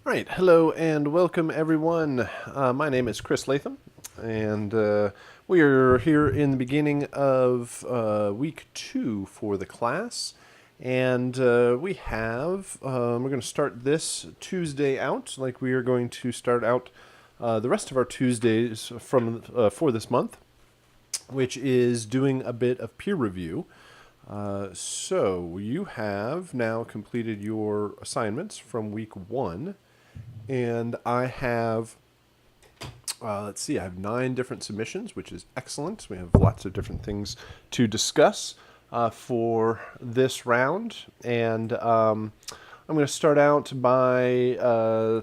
All right, hello and welcome everyone. My name is Chris Latham, and we are here in the beginning of week 2 for the class. And we're going to start this Tuesday out like we are going to start out the rest of our Tuesdays for this month, which is doing a bit of peer review. So you have now completed your assignments from week 1. And I have, let's see, I have 9 different submissions, which is excellent. We have lots of different things to discuss for this round. And I'm going to start out by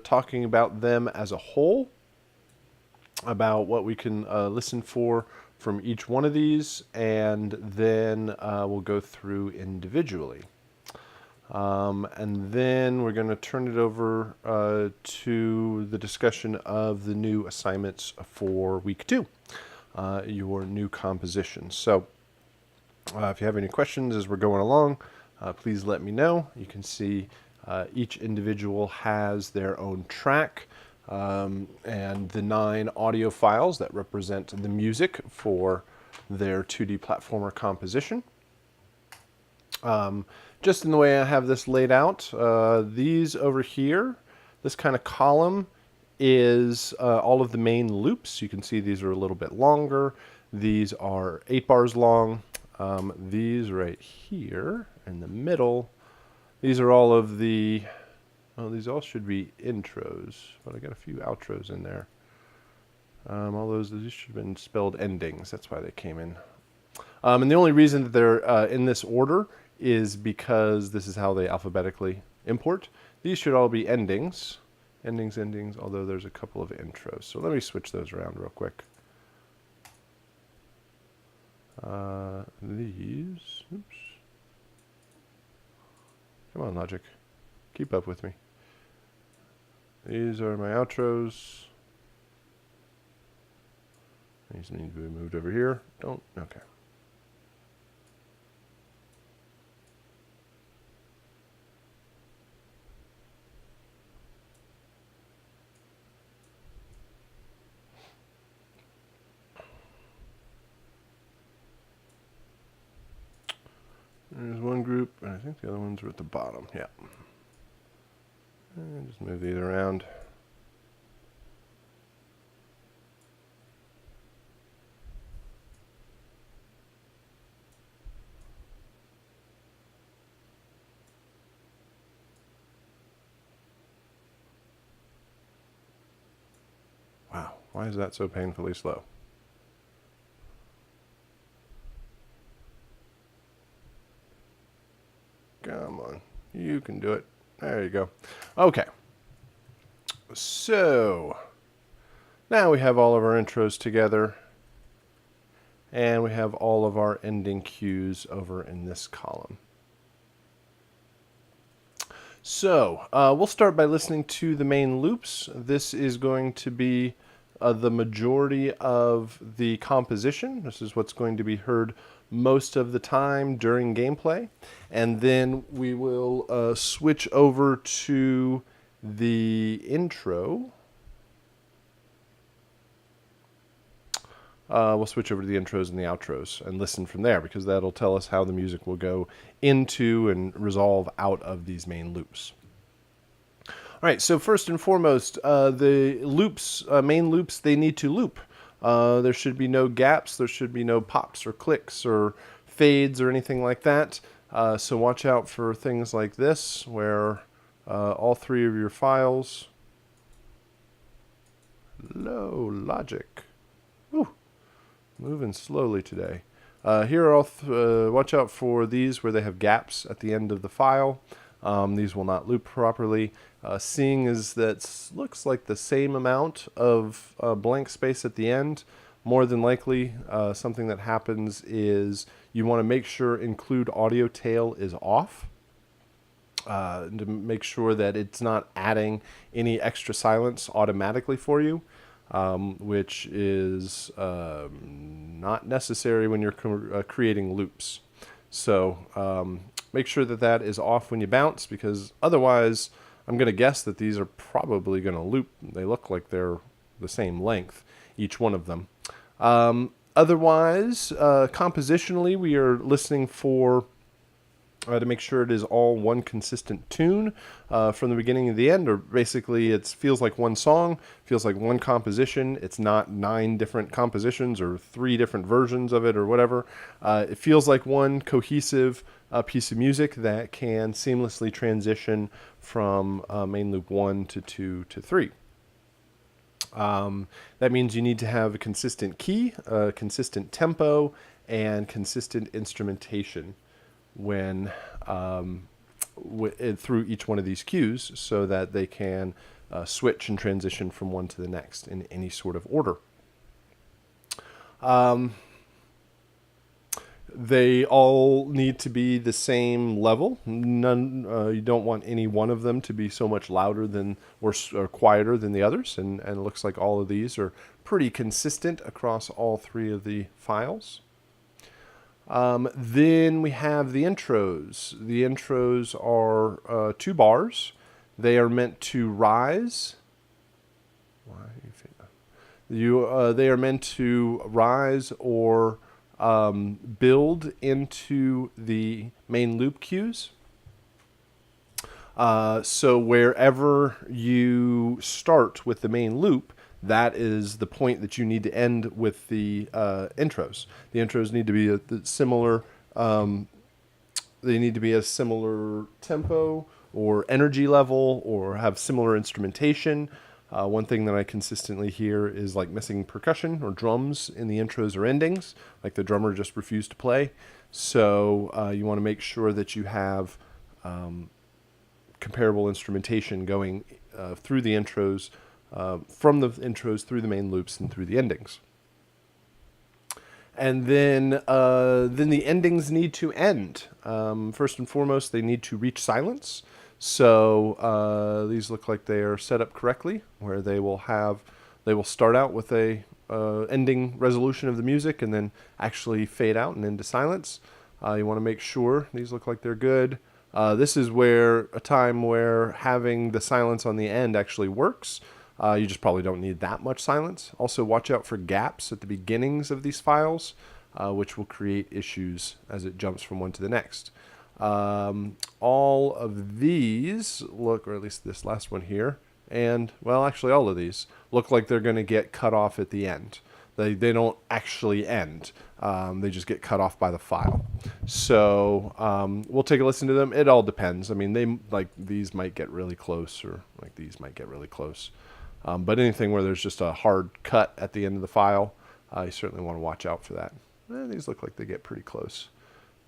talking about them as a whole, about what we can listen for from each one of these, and then we'll go through individually. And then we're going to turn it over to the discussion of the new assignments for week 2, your new compositions. So if you have any questions as we're going along, please let me know. You can see each individual has their own track and the 9 audio files that represent the music for their 2D platformer composition. Just in the way I have this laid out, these over here, this kind of column is all of the main loops. You can see these are a little bit longer. These are 8 bars long. These right here in the middle, these are all of the, well, these all should be intros, but I got a few outros in there. These should have been spelled endings. That's why they came in. And the only reason that they're in this order is because this is how they alphabetically import. These should all be endings. Endings, although there's a couple of intros. So let me switch those around real quick. Oops. Come on, Logic. Keep up with me. These are my outros. These need to be moved over here. Okay. There's one group, and I think the other ones are at the bottom. Yeah. And just move these around. Wow, why is that so painfully slow? Come on, you can do it. There you go. Okay. So, now we have all of our intros together, and we have all of our ending cues over in this column. So, we'll start by listening to the main loops. This is going to be the majority of the composition. This is what's going to be heard most of the time during gameplay. And then we will switch over to the intro. We'll switch over to the intros and the outros and listen from there, because that'll tell us how the music will go into and resolve out of these main loops. All right, so first and foremost, the loops, main loops, they need to loop. There should be no gaps, there should be no pops or clicks or fades or anything like that. So watch out for things like this, where all 3 of your files... Low Logic. Whew. Moving slowly today. Here are all watch out for these where they have gaps at the end of the file. These will not loop properly. Seeing as that looks like the same amount of blank space at the end, more than likely something that happens is you want to make sure include audio tail is off to make sure that it's not adding any extra silence automatically for you. Which is not necessary when you're creating loops. So make sure that that is off when you bounce, because otherwise I'm going to guess that these are probably going to loop. They look like they're the same length, each one of them. Otherwise, compositionally, we are listening for to make sure it is all one consistent tune from the beginning to the end, or basically it feels like one song, feels like one composition. It's not 9 different compositions or 3 different versions of it or whatever. It feels like one cohesive piece of music that can seamlessly transition from main loop 1 to 2 to 3. That means you need to have a consistent key, a consistent tempo, and consistent instrumentation when through each one of these cues, so that they can switch and transition from one to the next in any sort of order. They all need to be the same level. None, you don't want any one of them to be so much louder than or quieter than the others. And it looks like all of these are pretty consistent across all 3 of the files. Then we have the intros. The intros are 2 bars. They are meant to rise. They are meant to rise or build into the main loop cues. So wherever you start with the main loop, that is the point that you need to end with the intros. The intros need to be similar. They need to be a similar tempo or energy level, or have similar instrumentation. One thing that I consistently hear is like missing percussion or drums in the intros or endings, like the drummer just refused to play. So you want to make sure that you have comparable instrumentation going through the intros, from the intros through the main loops and through the endings. And then the endings need to end. First and foremost, they need to reach silence. So these look like they are set up correctly, where they will start out with a ending resolution of the music and then actually fade out and into silence. You want to make sure these look like they're good. This is where a time where having the silence on the end actually works. You just probably don't need that much silence. Also, watch out for gaps at the beginnings of these files, which will create issues as it jumps from one to the next. All of these look, or at least this last one here, and, well, actually all of these look like they're going to get cut off at the end. They don't actually end. They just get cut off by the file. So we'll take a listen to them. It all depends. I mean, these might get really close, or like these might get really close. But anything where there's just a hard cut at the end of the file, you certainly want to watch out for that. These look like they get pretty close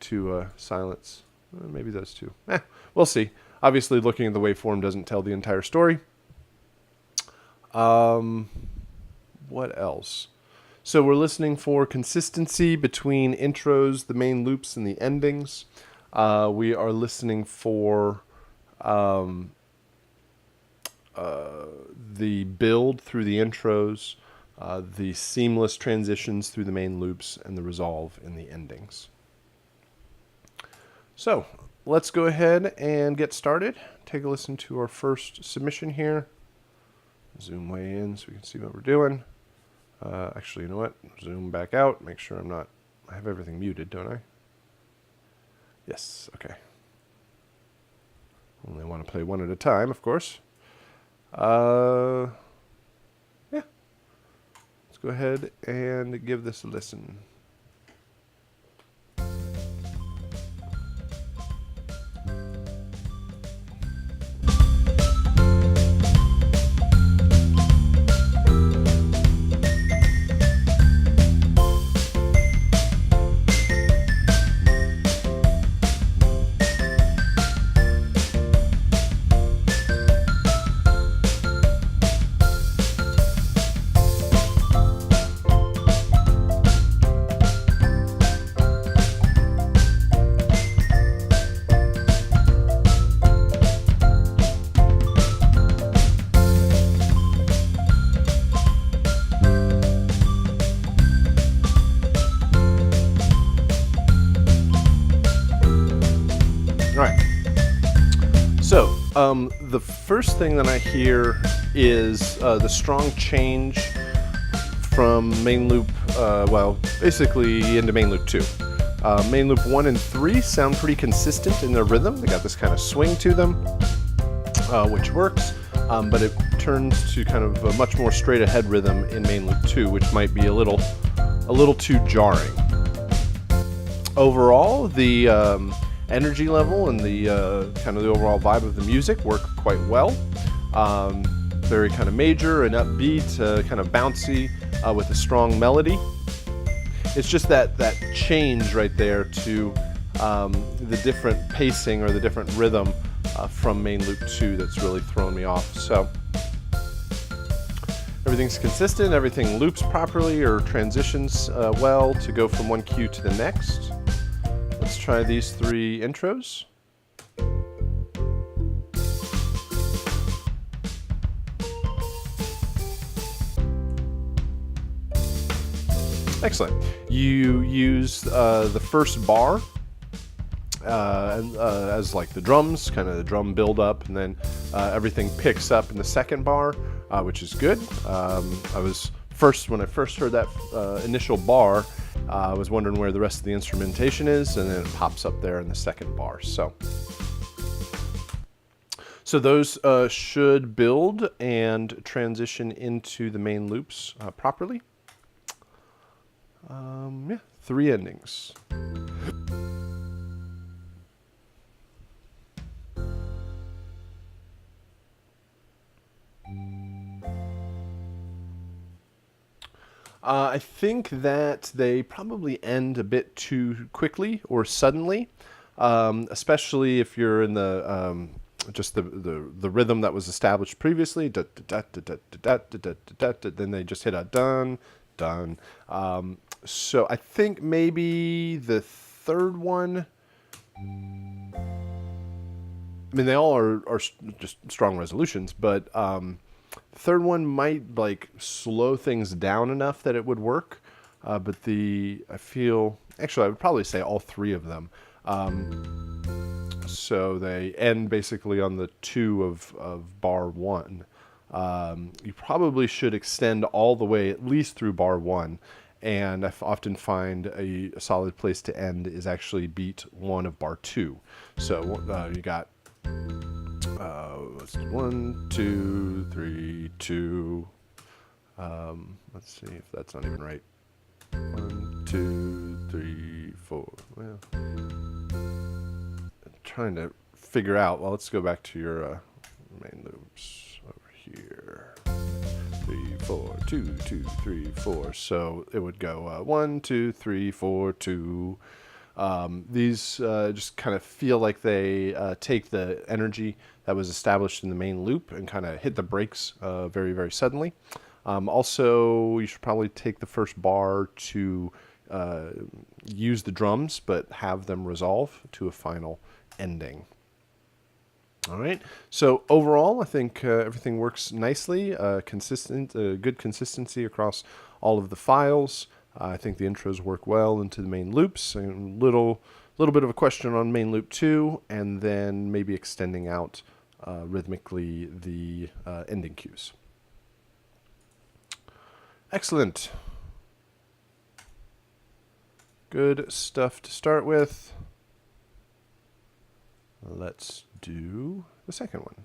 to silence. Maybe those two. We'll see. Obviously, looking at the waveform doesn't tell the entire story. What else? So we're listening for consistency between intros, the main loops, and the endings. We are listening for the build through the intros, the seamless transitions through the main loops, and the resolve in the endings. So let's go ahead and get started. Take a listen to our first submission here. Zoom way in so we can see what we're doing. Actually, you know what? Zoom back out. Make sure I have everything muted, don't I? Yes, okay. Only want to play one at a time, of course. Yeah. Let's go ahead and give this a listen. The first thing that I hear is the strong change from main loop, basically into main loop 2. Main loop 1 and 3 sound pretty consistent in their rhythm. They got this kind of swing to them, which works, but it turns to kind of a much more straight ahead rhythm in main loop 2, which might be a little too jarring. Overall, the energy level and the kind of the overall vibe of the music work quite well. Very kind of major and upbeat, kind of bouncy, with a strong melody. It's just that change right there to the different pacing or the different rhythm from main loop 2 that's really thrown me off. So everything's consistent, everything loops properly or transitions well to go from one cue to the next. Let's try these 3 intros. Excellent. You use the first bar as like the drums, kind of the drum build up, and then everything picks up in the second bar, which is good. When I first heard that initial bar, I was wondering where the rest of the instrumentation is, and then it pops up there in the second bar. So those should build and transition into the main loops properly. 3 endings. I think that they probably end a bit too quickly or suddenly, especially if you're in the just the rhythm that was established previously. Then they just hit a dun dun. So I think maybe the third one. I mean, they all are just strong resolutions, but the third one might like slow things down enough that it would work. But I would probably say all 3 of them. So they end basically on the 2 of bar 1. You probably should extend all the way at least through bar 1. And I often find a solid place to end is actually beat 1 of bar 2. So you got 1, 2, 3, 2. Let's see if that's not even right. 1, 2, 3, 4. Well, I'm trying to figure out. Well, let's go back to your main loops over here. 3, 4, 2, 2, 3, 4. So it would go 1, 2, 3, 4, 2. These just kind of feel like they take the energy that was established in the main loop and kind of hit the brakes very, very suddenly. Also, you should probably take the first bar to use the drums, but have them resolve to a final ending. All right. So overall, I think everything works nicely. Good consistency across all of the files. I think the intros work well into the main loops. A little bit of a question on main loop 2, and then maybe extending out rhythmically the ending cues. Excellent. Good stuff to start with. Let's do the second one.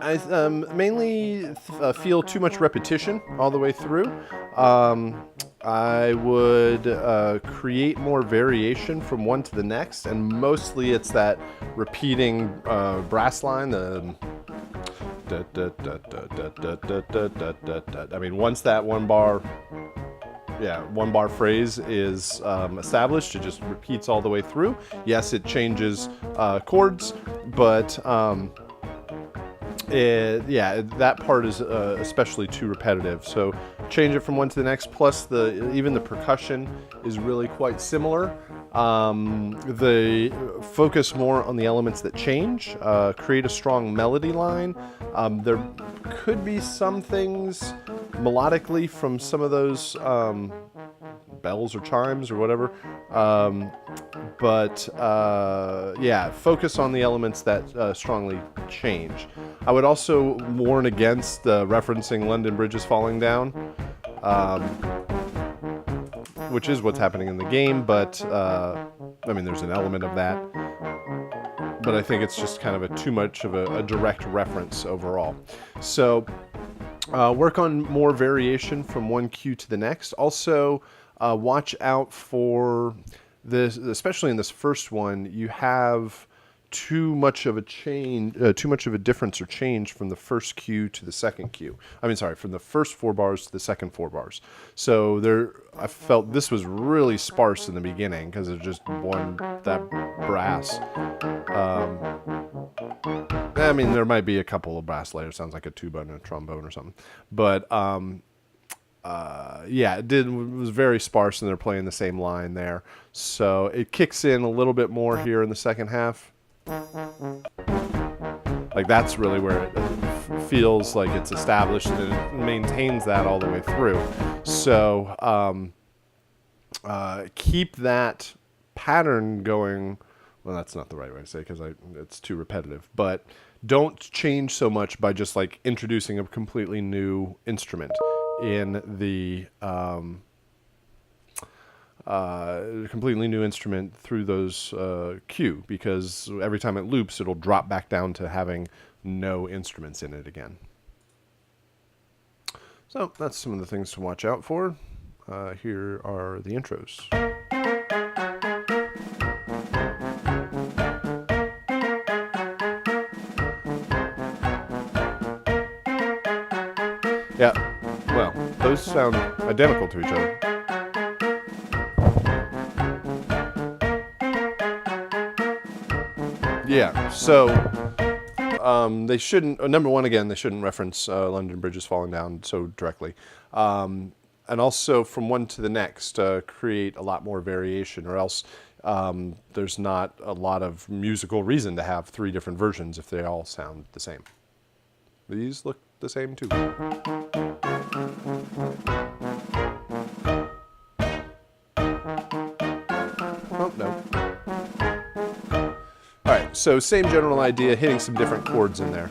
I mainly feel too much repetition all the way through. I would create more variation from one to the next, and mostly it's that repeating brass line. The I mean, once that one bar phrase is established, it just repeats all the way through. Yes, it changes chords, but that part is especially too repetitive. So change it from one to the next. Plus, even the percussion is really quite similar. They focus more on the elements that change. Create a strong melody line. There could be some things melodically from some of those bells or chimes or whatever. Focus on the elements that strongly change. I would also warn against referencing London Bridges falling down, which is what's happening in the game, but I mean, there's an element of that. But I think it's just kind of too much of a direct reference overall. So work on more variation from one cue to the next. Also, watch out for this, especially in this first one, you have too much of a difference or change from the first cue to the second cue. From the first 4 bars to the second 4 bars. So I felt this was really sparse in the beginning because it just that brass. I mean, there might be a couple of brass layers. Sounds like a tuba and a trombone or something. But it was very sparse, and they're playing the same line there. So it kicks in a little bit more here in the second half. Like, that's really where it feels like it's established, and it maintains that all the way through. So keep that pattern going. Well, that's not the right way to say it, because it's too repetitive. But don't change so much by just like introducing a completely new instrument in the completely new instrument through those cue, because every time it loops, it'll drop back down to having no instruments in it again. So that's some of the things to watch out for. Here are the intros. Yeah, well, those sound identical to each other. Yeah, so they shouldn't, number one, again, they shouldn't reference London Bridges falling down so directly. And also, from one to the next, create a lot more variation, or else there's not a lot of musical reason to have 3 different versions if they all sound the same. These look the same too. Oh, no. All right, so same general idea, hitting some different chords in there.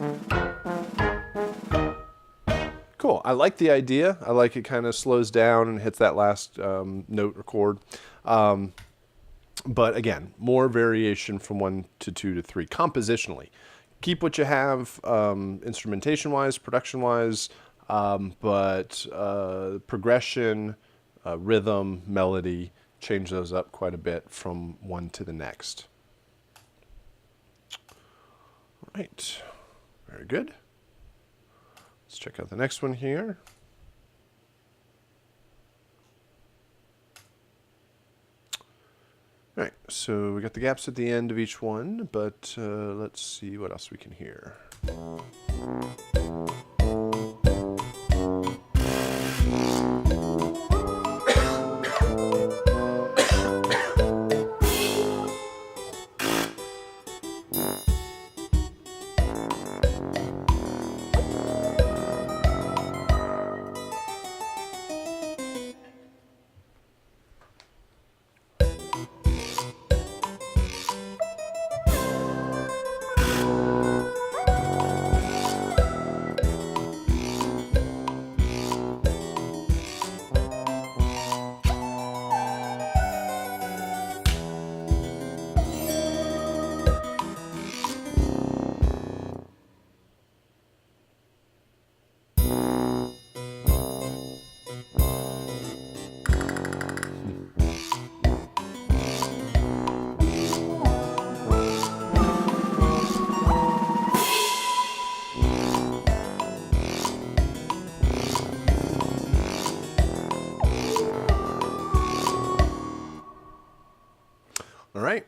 Cool, I like the idea. I like it kind of slows down and hits that last note or chord. But again, more variation from 1 to 2 to 3, compositionally. Keep what you have instrumentation-wise, production-wise, but progression, rhythm, melody, change those up quite a bit from one to the next. All right, very good. Let's check out the next one here. All right, so we got the gaps at the end of each one, but let's see what else we can hear. All right.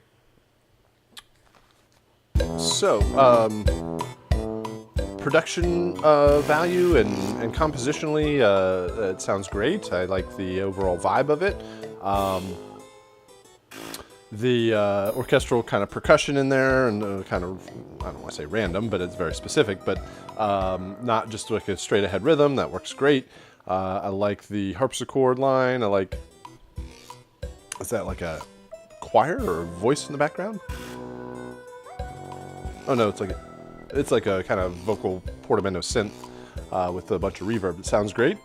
So, production value and compositionally, it sounds great. I like the overall vibe of it. The orchestral kind of percussion in there, and kind of, I don't want to say random, but it's very specific, but not just like a straight ahead rhythm. That works great. I like the harpsichord line. I like, is that like a choir or a voice in the background? Oh no, it's like a kind of vocal portamento synth with a bunch of reverb. It sounds great.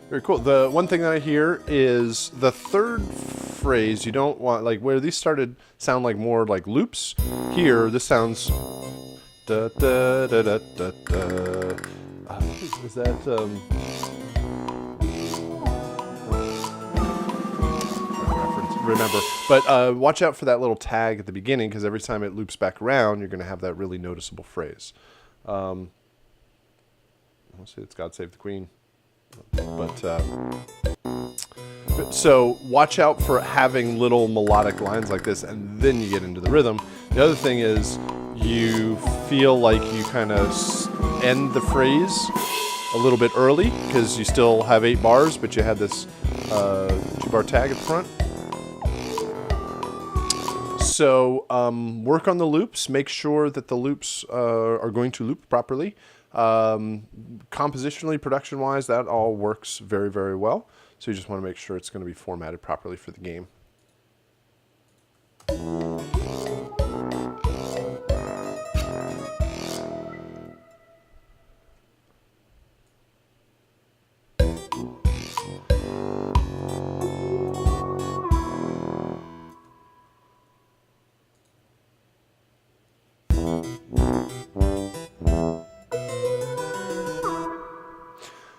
Very cool. The one thing that I hear is the third phrase. You don't want, like, where these started sound like more like loops. Here, this sounds da da da da da da. Is that remember, but watch out for that little tag at the beginning, because every time it loops back around, you're going to have that really noticeable phrase. Let's see, it's God Save the Queen. But so watch out for having little melodic lines like this, and then you get into the rhythm. The other thing is you feel like you kind of end the phrase a little bit early, because you still have 8 bars, but you had this 2-bar tag at the front. So work on the loops. Make sure that the loops are going to loop properly. Compositionally, production-wise, that all works very, very well. So you just want to make sure it's going to be formatted properly for the game.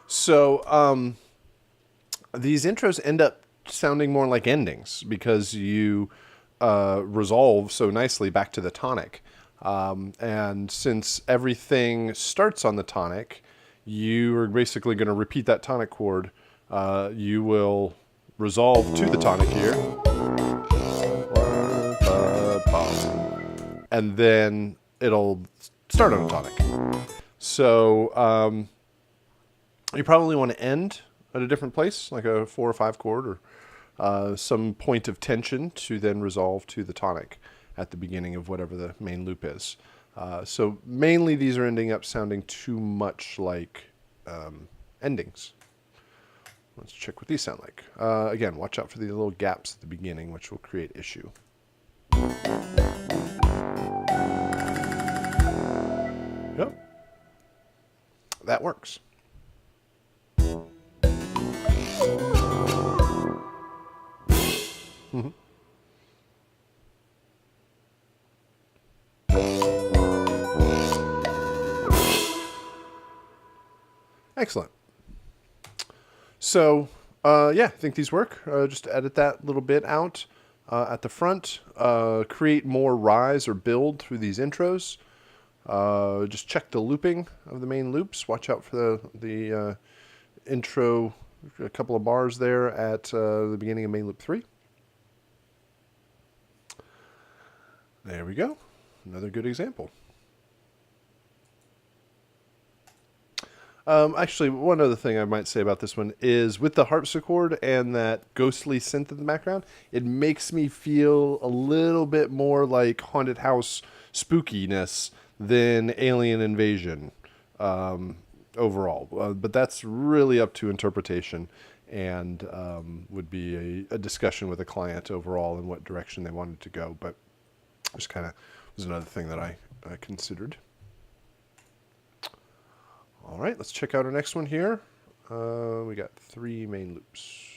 So these intros end up sounding more like endings, because you resolve so nicely back to the tonic. And since everything starts on the tonic, you are basically going to repeat that tonic chord. You will resolve to the tonic here. And then it'll start on a tonic. So you probably want to end at a different place, like a 4 or 5 chord, or some point of tension, to then resolve to the tonic at the beginning of whatever the main loop is. So mainly these are ending up sounding too much like endings. Let's check what these sound like. Again, watch out for these little gaps at the beginning, which will create issue. Yep. That works. Mm-hmm. Excellent. So, yeah, I think these work. Just edit that little bit out at the front. Create more rise or build through these intros. Just check the looping of the main loops. Watch out for the intro, a couple of bars there at the beginning of main loop 3. There we go. Another good example. Actually, one other thing I might say about this one is, with the harpsichord and that ghostly synth in the background, it makes me feel a little bit more like haunted house spookiness than alien invasion overall. But that's really up to interpretation, and would be a discussion with a client overall in what direction they wanted to go. But just kind of was another thing that I considered. All right, let's check out our next one here. We got 3 main loops.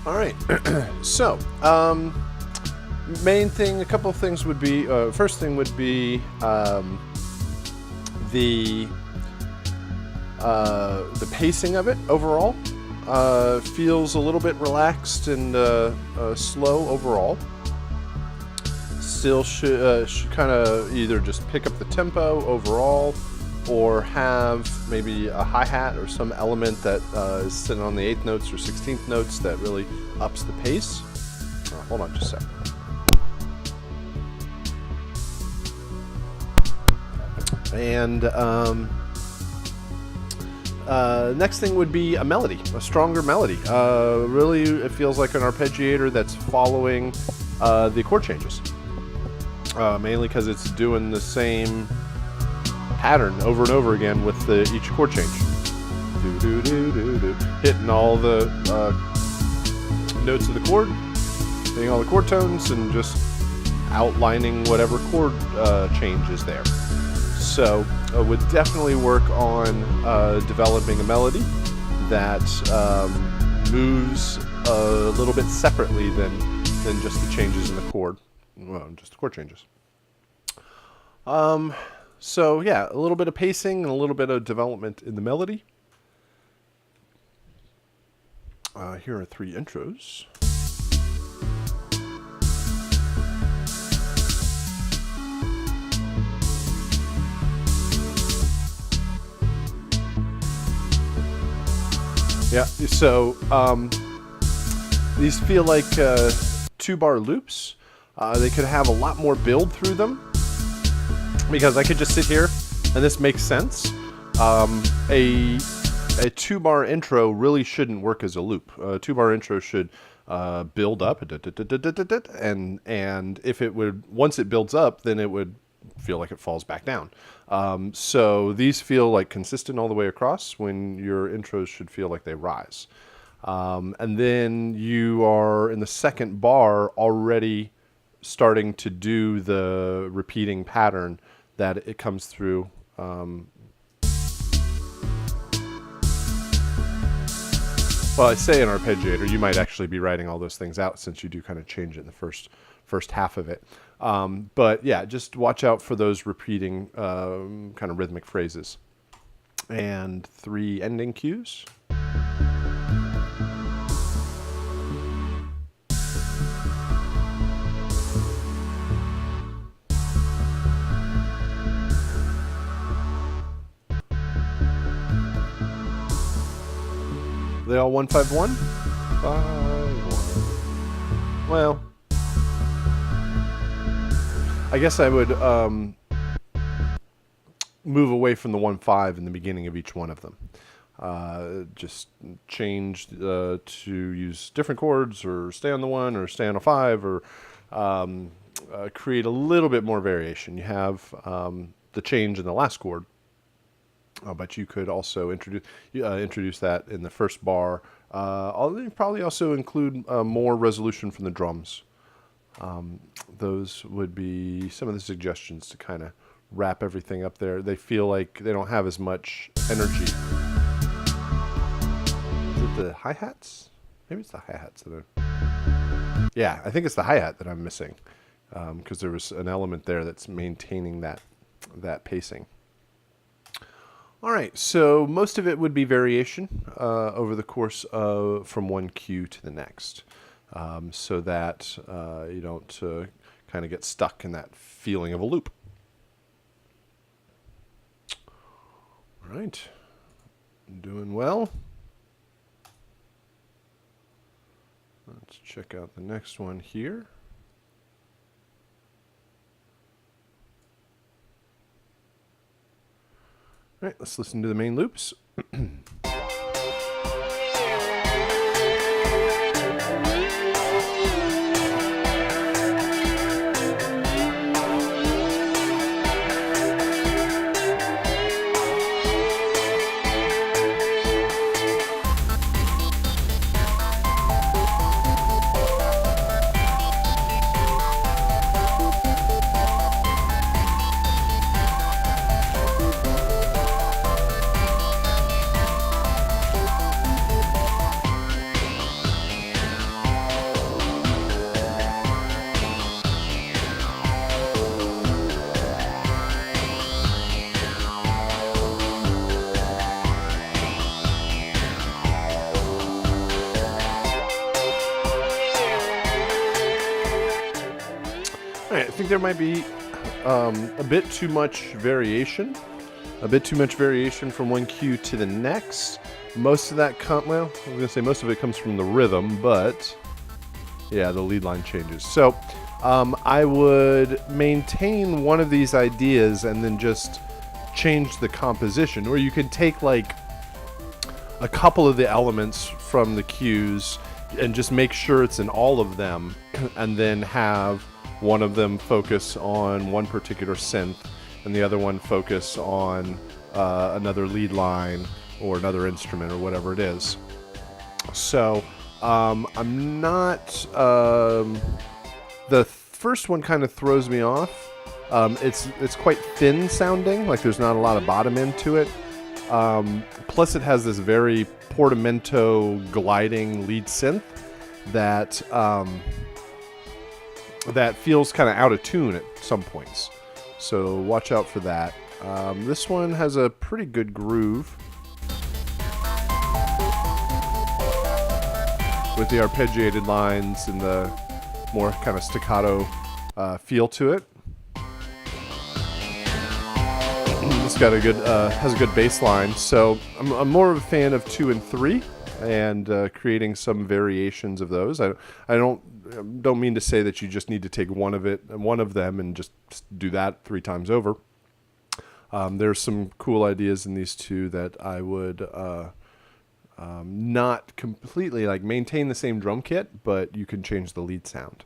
All right. So, main thing, a couple of things would be, first thing would be the pacing of it overall. Feels a little bit relaxed and slow overall. Still should kind of either just pick up the tempo overall, or have maybe a hi-hat or some element that is sitting on the 8th notes or 16th notes that really ups the pace. Hold on just a sec. And next thing would be a melody, a stronger melody. Really, it feels like an arpeggiator that's following the chord changes. Mainly because it's doing the same pattern over and over again with each chord change. Do, do, do, do, do. Hitting all the notes of the chord, hitting all the chord tones, and just outlining whatever chord change is there. So would definitely work on developing a melody that moves a little bit separately than just the changes in the chord. Well, just the chord changes. So yeah, a little bit of pacing and a little bit of development in the melody. Here are 3 intros. Yeah, so these feel like 2-bar loops. They could have a lot more build through them, because I could just sit here and this makes sense. A 2-bar intro really shouldn't work as a loop. A 2-bar intro should build up, and if it would, once it builds up, then it would feel like it falls back down. So these feel like consistent all the way across, when your intros should feel like they rise. And then you are in the 2nd bar already starting to do the repeating pattern that it comes through. Well, I say an arpeggiator, you might actually be writing all those things out, since you do kind of change it in the first half of it. But yeah, just watch out for those repeating kind of rhythmic phrases. And 3 ending cues. They all 1-5-1? 5-1. Well, I guess I would move away from the 1-5 in the beginning of each one of them. Just change to use different chords, or stay on the 1, or stay on a 5, or create a little bit more variation. You have the change in the last chord. But you could also introduce that in the first bar. I'll probably also include more resolution from the drums. Those would be some of the suggestions to kind of wrap everything up there. They feel like they don't have as much energy. Is it the hi-hats? Maybe it's the hi-hats that are... Yeah, I think it's the hi-hat that I'm missing, because there was an element there that's maintaining that pacing. All right, so most of it would be variation over the course of from one cue to the next, so that you don't kind of get stuck in that feeling of a loop. All right, doing well. Let's check out the next one here. All right, let's listen to the main loops. think there might be a bit too much variation. A bit too much variation from one cue to the next. Most of that well, I was going to say most of it comes from the rhythm, but yeah, the lead line changes. So I would maintain one of these ideas and then just change the composition. Or you could take like a couple of the elements from the cues and just make sure it's in all of them, and then have one of them focus on one particular synth and the other one focus on another lead line or another instrument or whatever it is. So I'm not... the first one kind of throws me off. It's quite thin sounding, like there's not a lot of bottom end to it. Plus it has this very portamento gliding lead synth that that feels kind of out of tune at some points. So watch out for that. This one has a pretty good groove with the arpeggiated lines and the more kind of staccato feel to it. It's got a good has a good bass line. So I'm more of a fan of 2 and 3 and creating some variations of those. I don't mean to say that you just need to take one of them and just do that 3 times over. There's some cool ideas in these two that I would not completely like maintain the same drum kit, but you can change the lead sound.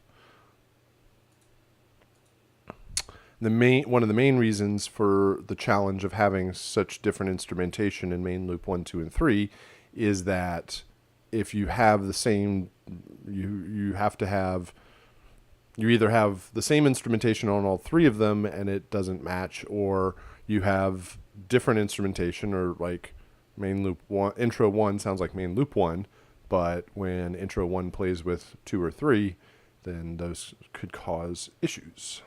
One of the main reasons for the challenge of having such different instrumentation in main loop 1, 2, and 3 is that if you have the same, you either have the same instrumentation on all 3 of them and it doesn't match, or you have different instrumentation, or like main loop 1, intro 1 sounds like main loop 1, but when intro 1 plays with 2 or 3, then those could cause issues.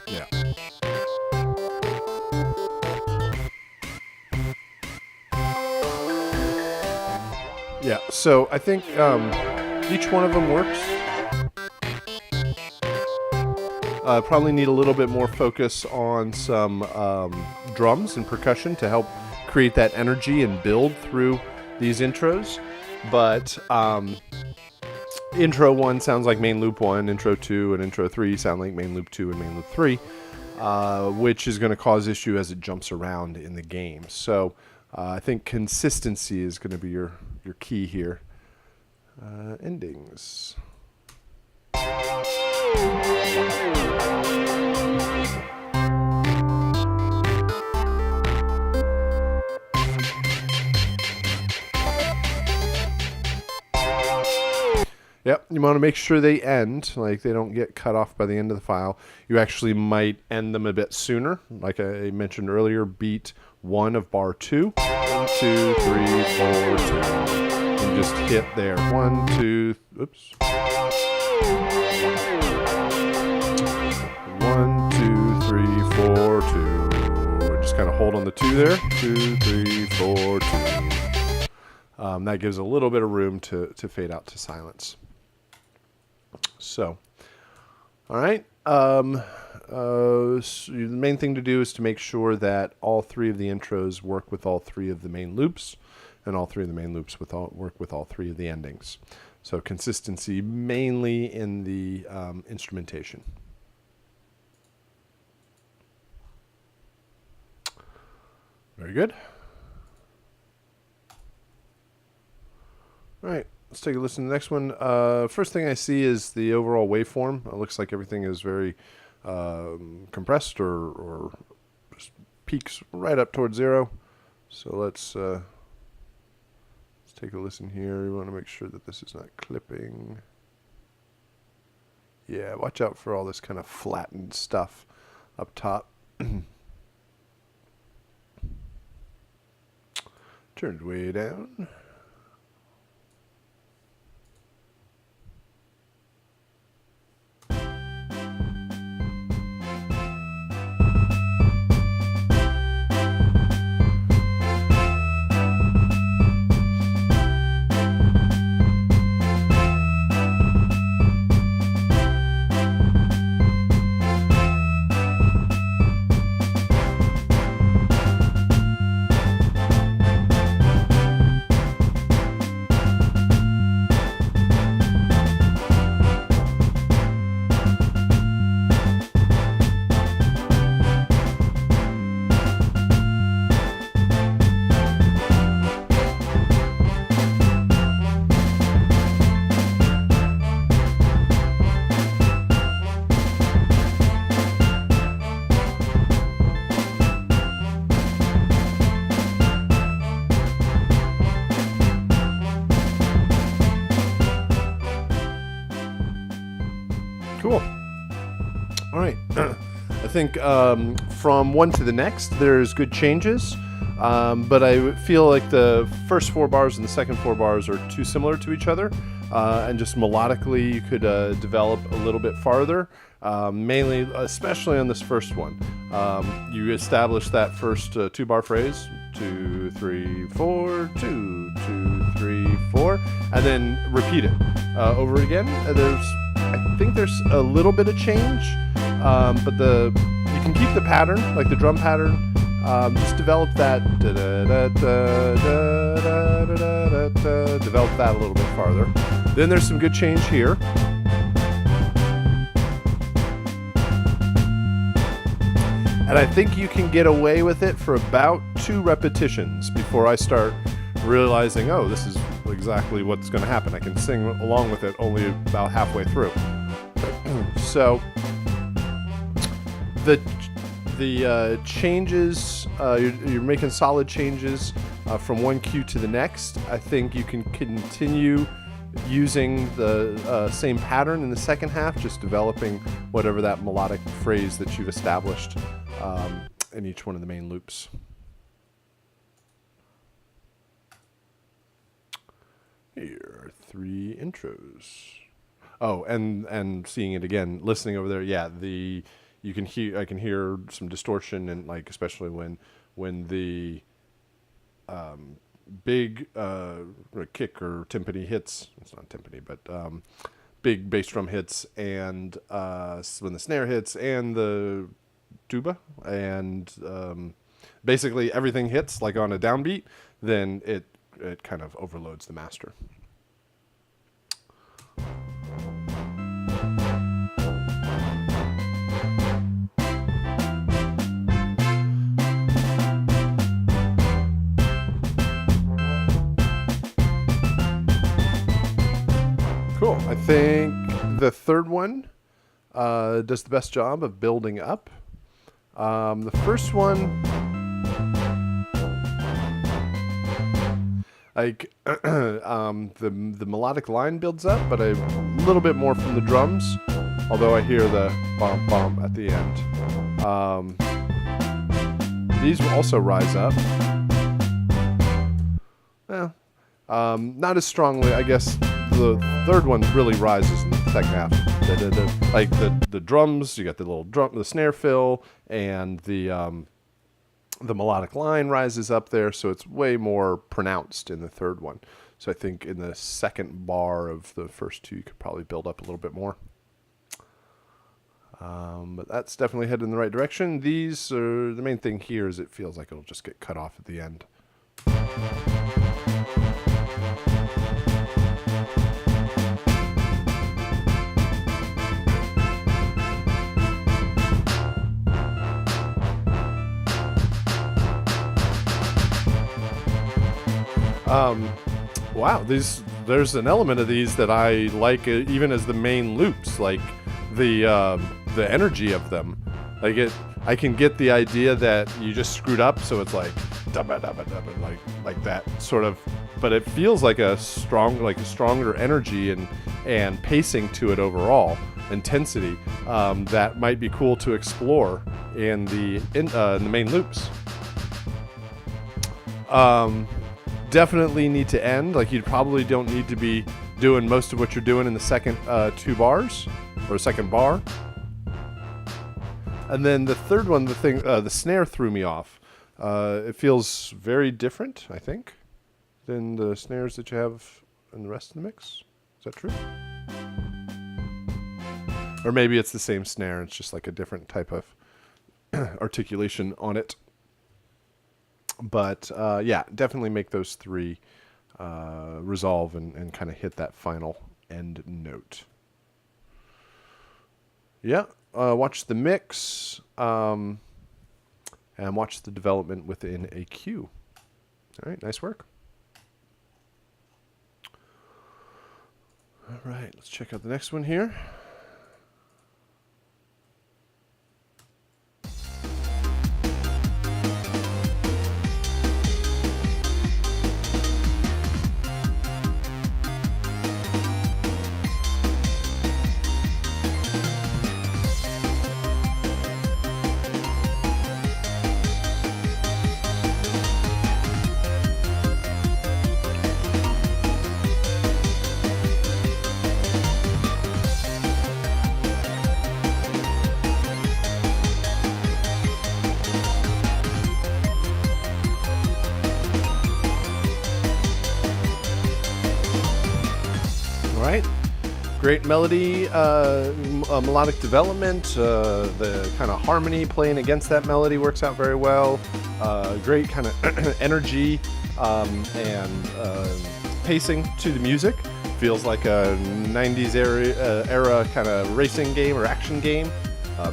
Yeah. Yeah, so I think each one of them works. Probably need a little bit more focus on some drums and percussion to help create that energy and build through these intros. But intro 1 sounds like main loop 1, intro 2 and intro 3 sound like main loop 2 and main loop 3, which is going to cause issue as it jumps around in the game. So I think consistency is going to be your key here. Endings. Yep, you want to make sure they end, like they don't get cut off by the end of the file. You actually might end them a bit sooner. Like I mentioned earlier, beat 1 of bar 2. 1, 2, 3, 4, 2. And just hit there. 1, 2, oops. 1, 2, 3, 4, 2. Just kind of hold on the 2 there. 2, 3, 4, 2. That gives a little bit of room to fade out to silence. So, all right. So the main thing to do is to make sure that all 3 of the intros work with all 3 of the main loops, and all 3 of the main loops work with all 3 of the endings. So consistency mainly in the instrumentation. Very good. All right. Let's take a listen to the next one. First thing I see is the overall waveform. It looks like everything is very compressed or just peaks right up towards 0. So let's take a listen here. You want to make sure that this is not clipping. Yeah, watch out for all this kind of flattened stuff up top. Turn it way down. right. I think from one to the next, there's good changes. But I feel like the first 4 bars and the second 4 bars are too similar to each other. And just melodically, you could develop a little bit farther. Mainly, especially on this first one. You establish that first 2-bar phrase, 2, 3, 4, 2, 2, 3, 4, and then repeat it over again. I think there's a little bit of change, but you can keep the pattern, like the drum pattern. Just develop that, develop that a little bit farther. Then there's some good change here. And I think you can get away with it for about 2 repetitions before I start realizing, oh, this is exactly what's going to happen. I can sing along with it only about halfway through. So the changes, you're making solid changes from one cue to the next. I think you can continue using the same pattern in the second half, just developing whatever that melodic phrase that you've established in each one of the main loops. Here are 3 intros. Oh, and seeing it again, listening over there, yeah, I can hear some distortion, and like especially when the big kick or timpani hits. It's not timpani, but big bass drum hits, and when the snare hits, and the tuba, and basically everything hits like on a downbeat, then it kind of overloads the master. Cool. I think the third one does the best job of building up. The first one, like the melodic line builds up, but a little bit more from the drums. Although I hear the bump bump at the end. These will also rise up. Well, not as strongly, I guess. The third one really rises in the second half. Like the drums, you got the little the snare fill, and the melodic line rises up there, so it's way more pronounced in the third one. So I think in the second bar of the first 2, you could probably build up a little bit more. But that's definitely headed in the right direction. These are the main thing here is it feels like it'll just get cut off at the end. Wow, there's an element of these that I like even as the main loops, like the energy of them. I can get the idea that you just screwed up, so it's like dabba dabba dabba, like that sort of, but it feels like a stronger energy and pacing to it overall, intensity that might be cool to explore in the main loops. Definitely need to end. Like you probably don't need to be doing most of what you're doing in the second 2 bars or second bar. And then the third one, the snare threw me off. It feels very different, I think, than the snares that you have in the rest of the mix. Is that true? Or maybe it's the same snare. It's just like a different type of articulation on it. But yeah, definitely make those 3 resolve and kind of hit that final end note. Yeah, watch the mix and watch the development within a cue. All right, nice work. All right, let's check out the next one here. Great melody, melodic development, the kind of harmony playing against that melody works out very well. Great kind of energy and pacing to the music. Feels like a 90s era kind of racing game or action game,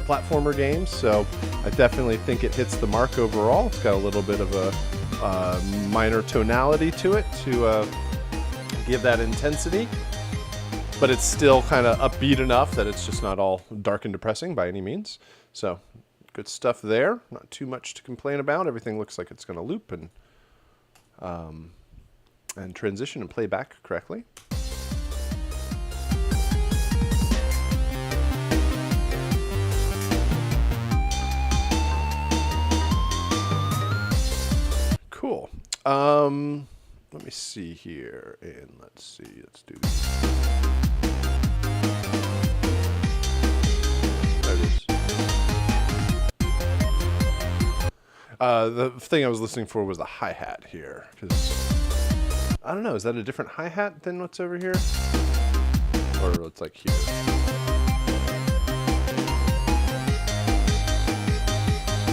platformer game. So I definitely think it hits the mark overall. It's got a little bit of a minor tonality to it to give that intensity. But it's still kind of upbeat enough that it's just not all dark and depressing by any means. So good stuff there. Not too much to complain about. Everything looks like it's going to loop and transition and play back correctly. Cool. Let me see here, and let's do this. There it is. The thing I was listening for was the hi-hat here, because I don't know, is that a different hi-hat than what's over here? Or it's like here?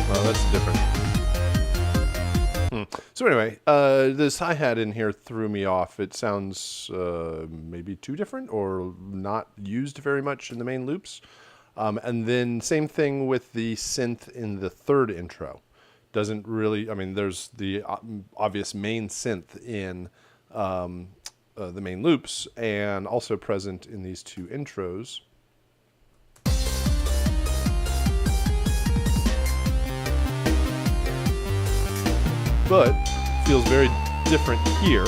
Well, that's different. So anyway, this hi-hat in here threw me off. It sounds maybe too different or not used very much in the main loops. And then same thing with the synth in the third intro. Doesn't really, I mean, there's the obvious main synth in the main loops and also present in these two intros. But feels very different here,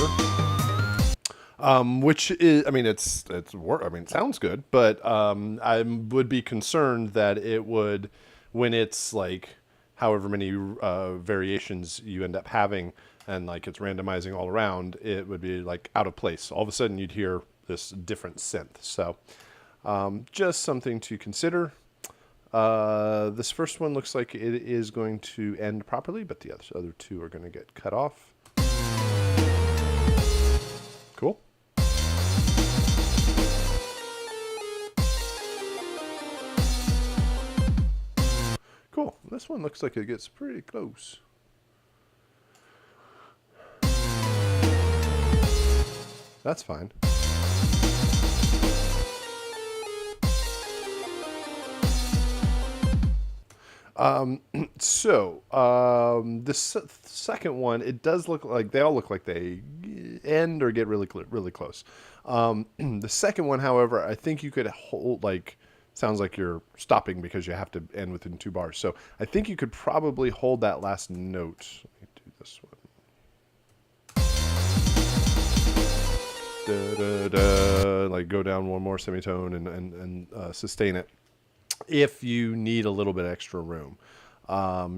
which is, I mean, it sounds good, but I would be concerned that it would, when it's like however many variations you end up having, and like it's randomizing all around, it would be like out of place. All of a sudden, you'd hear this different synth. So, just something to consider. This first one looks like it is going to end properly, but the other two are going to get cut off. Cool. Cool. This one looks like it gets pretty close. That's fine. This second one, it does look like they all look like they end or get really close. The second one, however, I think you could hold, like, sounds like you're stopping because you have to end within 2 bars. So I think you could probably hold that last note. Let me do this one. Da, da, da, like go down one more semitone and sustain it. If you need a little bit extra room,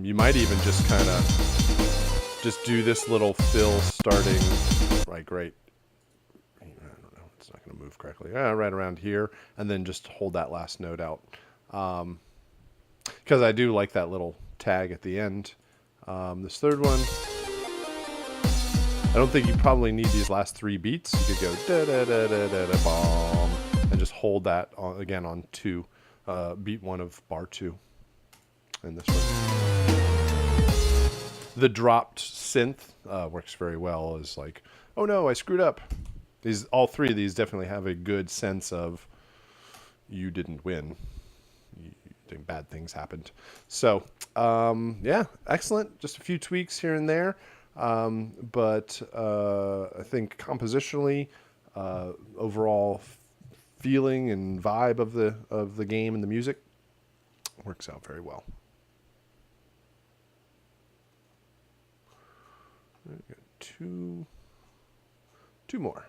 you might even just kind of just do this little fill starting like right. I don't know, it's not going to move correctly. Right around here, and then just hold that last note out. Because I do like that little tag at the end. This third one, I don't think you probably need these last 3 beats. You could go da da da da da da bomb, and just hold that on, again on 2. Beat 1 of bar 2 in this one. The dropped synth works very well as like, oh no, I screwed up. All 3 of these definitely have a good sense of you didn't win. You think bad things happened. So yeah, excellent. Just a few tweaks here and there, but I think compositionally, overall feeling and vibe of the game and the music works out very well. We got two more.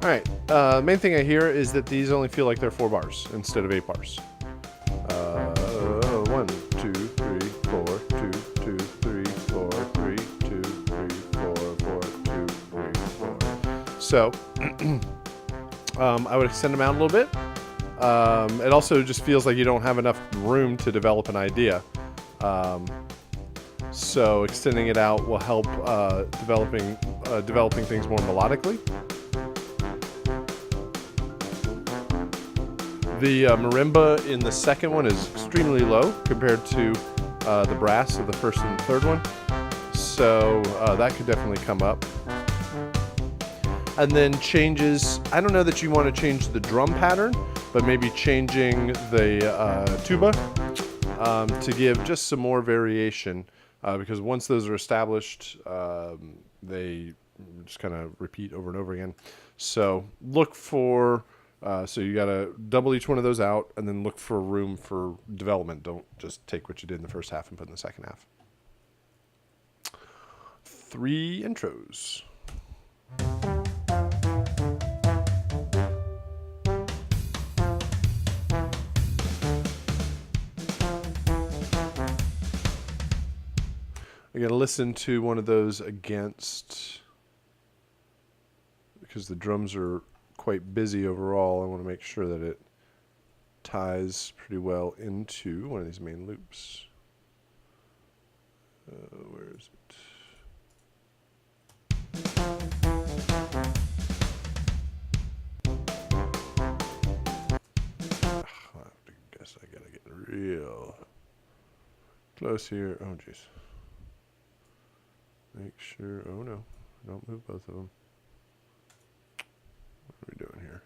All right, main thing I hear is that these only feel like they're 4 bars instead of 8 bars. So I would extend them out a little bit. It also just feels like you don't have enough room to develop an idea. So extending it out will help developing things more melodically. The marimba in the second one is extremely low compared to the brass of the first and third one. So that could definitely come up. And then changes, I don't know that you want to change the drum pattern, but maybe changing the tuba to give just some more variation. Because once those are established, they just kind of repeat over and over again. So look for, so you got to double each one of those out and then look for room for development. Don't just take what you did in the first half and put in the second half. 3 intros. I'm going to listen to one of those against, because the drums are quite busy overall. I want to make sure that it ties pretty well into one of these main loops. Where is it? I guess I got to get real close here. Oh, jeez. Make sure, oh no, don't move both of them. What are we doing here?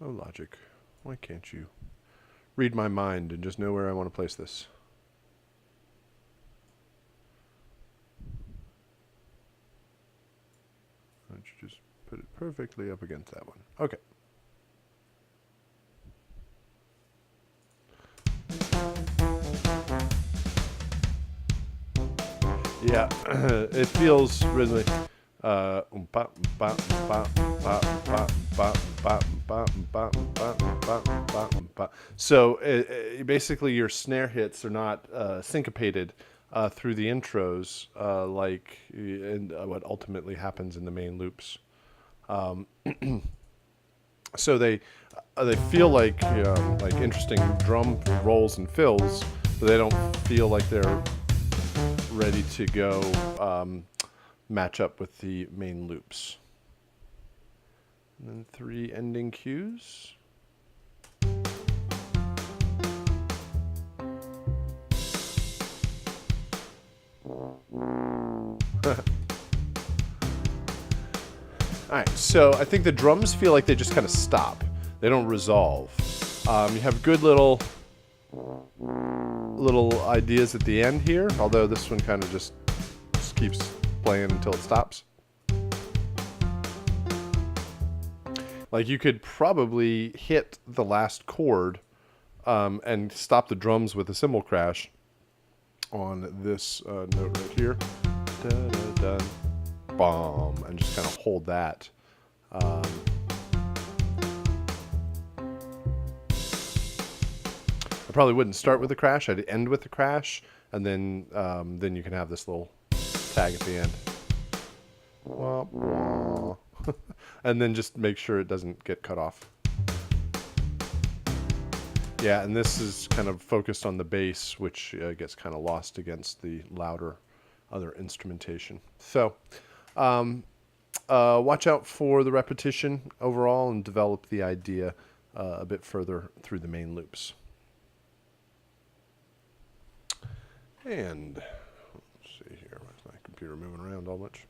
Oh, Logic, why can't you read my mind and just know where I want to place this? Why don't you just put it perfectly up against that one? Okay. Yeah, it feels rhythmic. So basically your snare hits are not syncopated through the intros like what ultimately happens in the main loops. So they feel like interesting drum rolls and fills, but they don't feel like they're ready to go match up with the main loops. And then 3 ending cues. Alright, so I think the drums feel like they just kind of stop. They don't resolve. You have good little ideas at the end here, although this one kind of just keeps playing until it stops. Like you could probably hit the last chord and stop the drums with a cymbal crash on this note right here. Da, da, da, bomb, and just kind of hold that. I probably wouldn't start with a crash. I'd end with a crash, and then you can have this little tag at the end. Wah, wah. And then just make sure it doesn't get cut off. Yeah, and this is kind of focused on the bass, which gets kind of lost against the louder other instrumentation. So watch out for the repetition overall and develop the idea a bit further through the main loops. And let's see here, why is my computer moving around all much?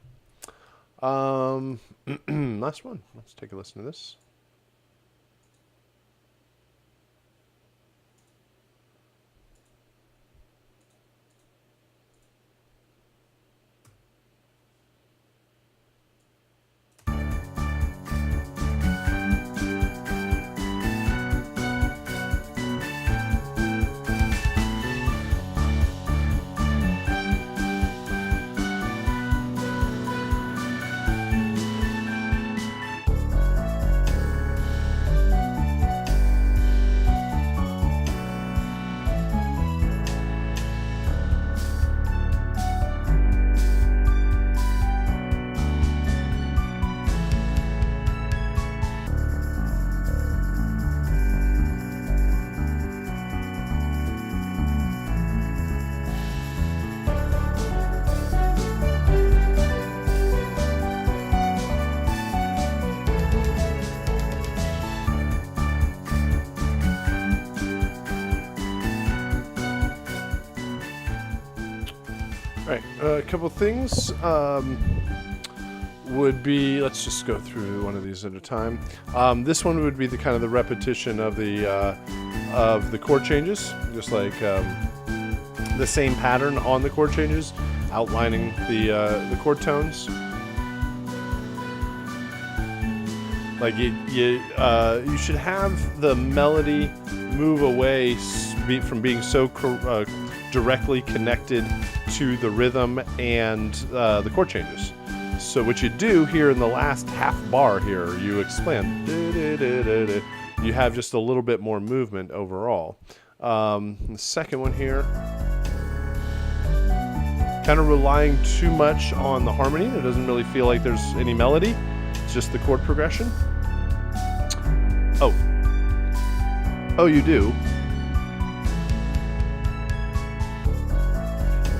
Last one. Let's take a listen to this. All right, a couple things would be, let's just go through one of these at a time. This one would be the kind of the repetition of the chord changes, just like the same pattern on the chord changes, outlining the chord tones. Like you should have the melody move away from being so directly connected to the rhythm and the chord changes. So what you do here in the last half bar here, you expand. You have just a little bit more movement overall. The second one here, kind of relying too much on the harmony. It doesn't really feel like there's any melody. It's just the chord progression. Oh, you do.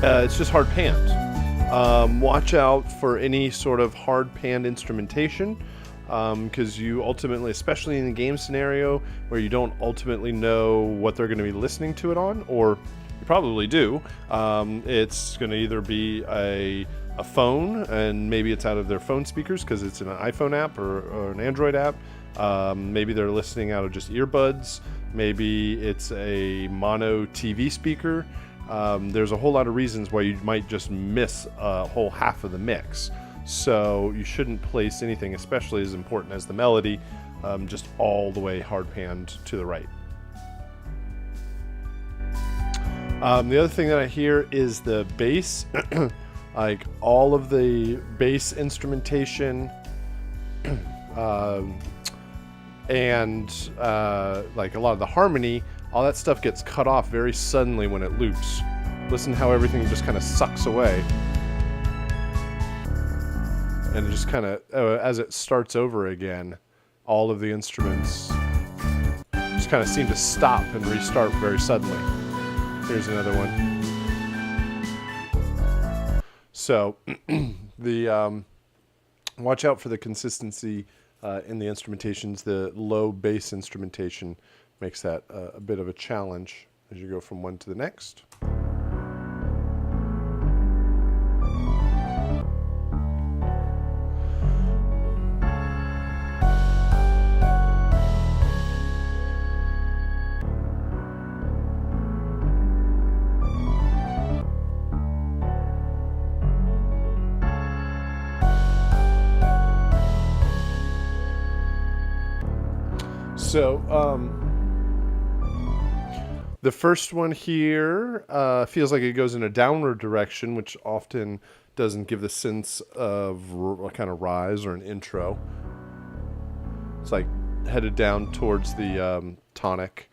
It's just hard panned. Watch out for any sort of hard panned instrumentation, because you ultimately, especially in the game scenario where you don't ultimately know what they're going to be listening to it on, or you probably do, it's going to either be a phone, and maybe it's out of their phone speakers because it's an iPhone app or an Android app. Maybe they're listening out of just earbuds. Maybe it's a mono TV speaker. There's a whole lot of reasons why you might just miss a whole half of the mix. So you shouldn't place anything, especially as important as the melody, just all the way hard panned to the right. The other thing that I hear is the bass. Like all of the bass instrumentation and like a lot of the harmony, all that stuff gets cut off very suddenly when it loops. Listen how everything just kind of sucks away. And it just kind of, as it starts over again, all of the instruments just kind of seem to stop and restart very suddenly. Here's another one. So watch out for the consistency in the instrumentations. The low bass instrumentation makes that a bit of a challenge as you go from one to the next. So the first one here feels like it goes in a downward direction, which often doesn't give the sense of a kind of rise or an intro. It's like headed down towards the tonic.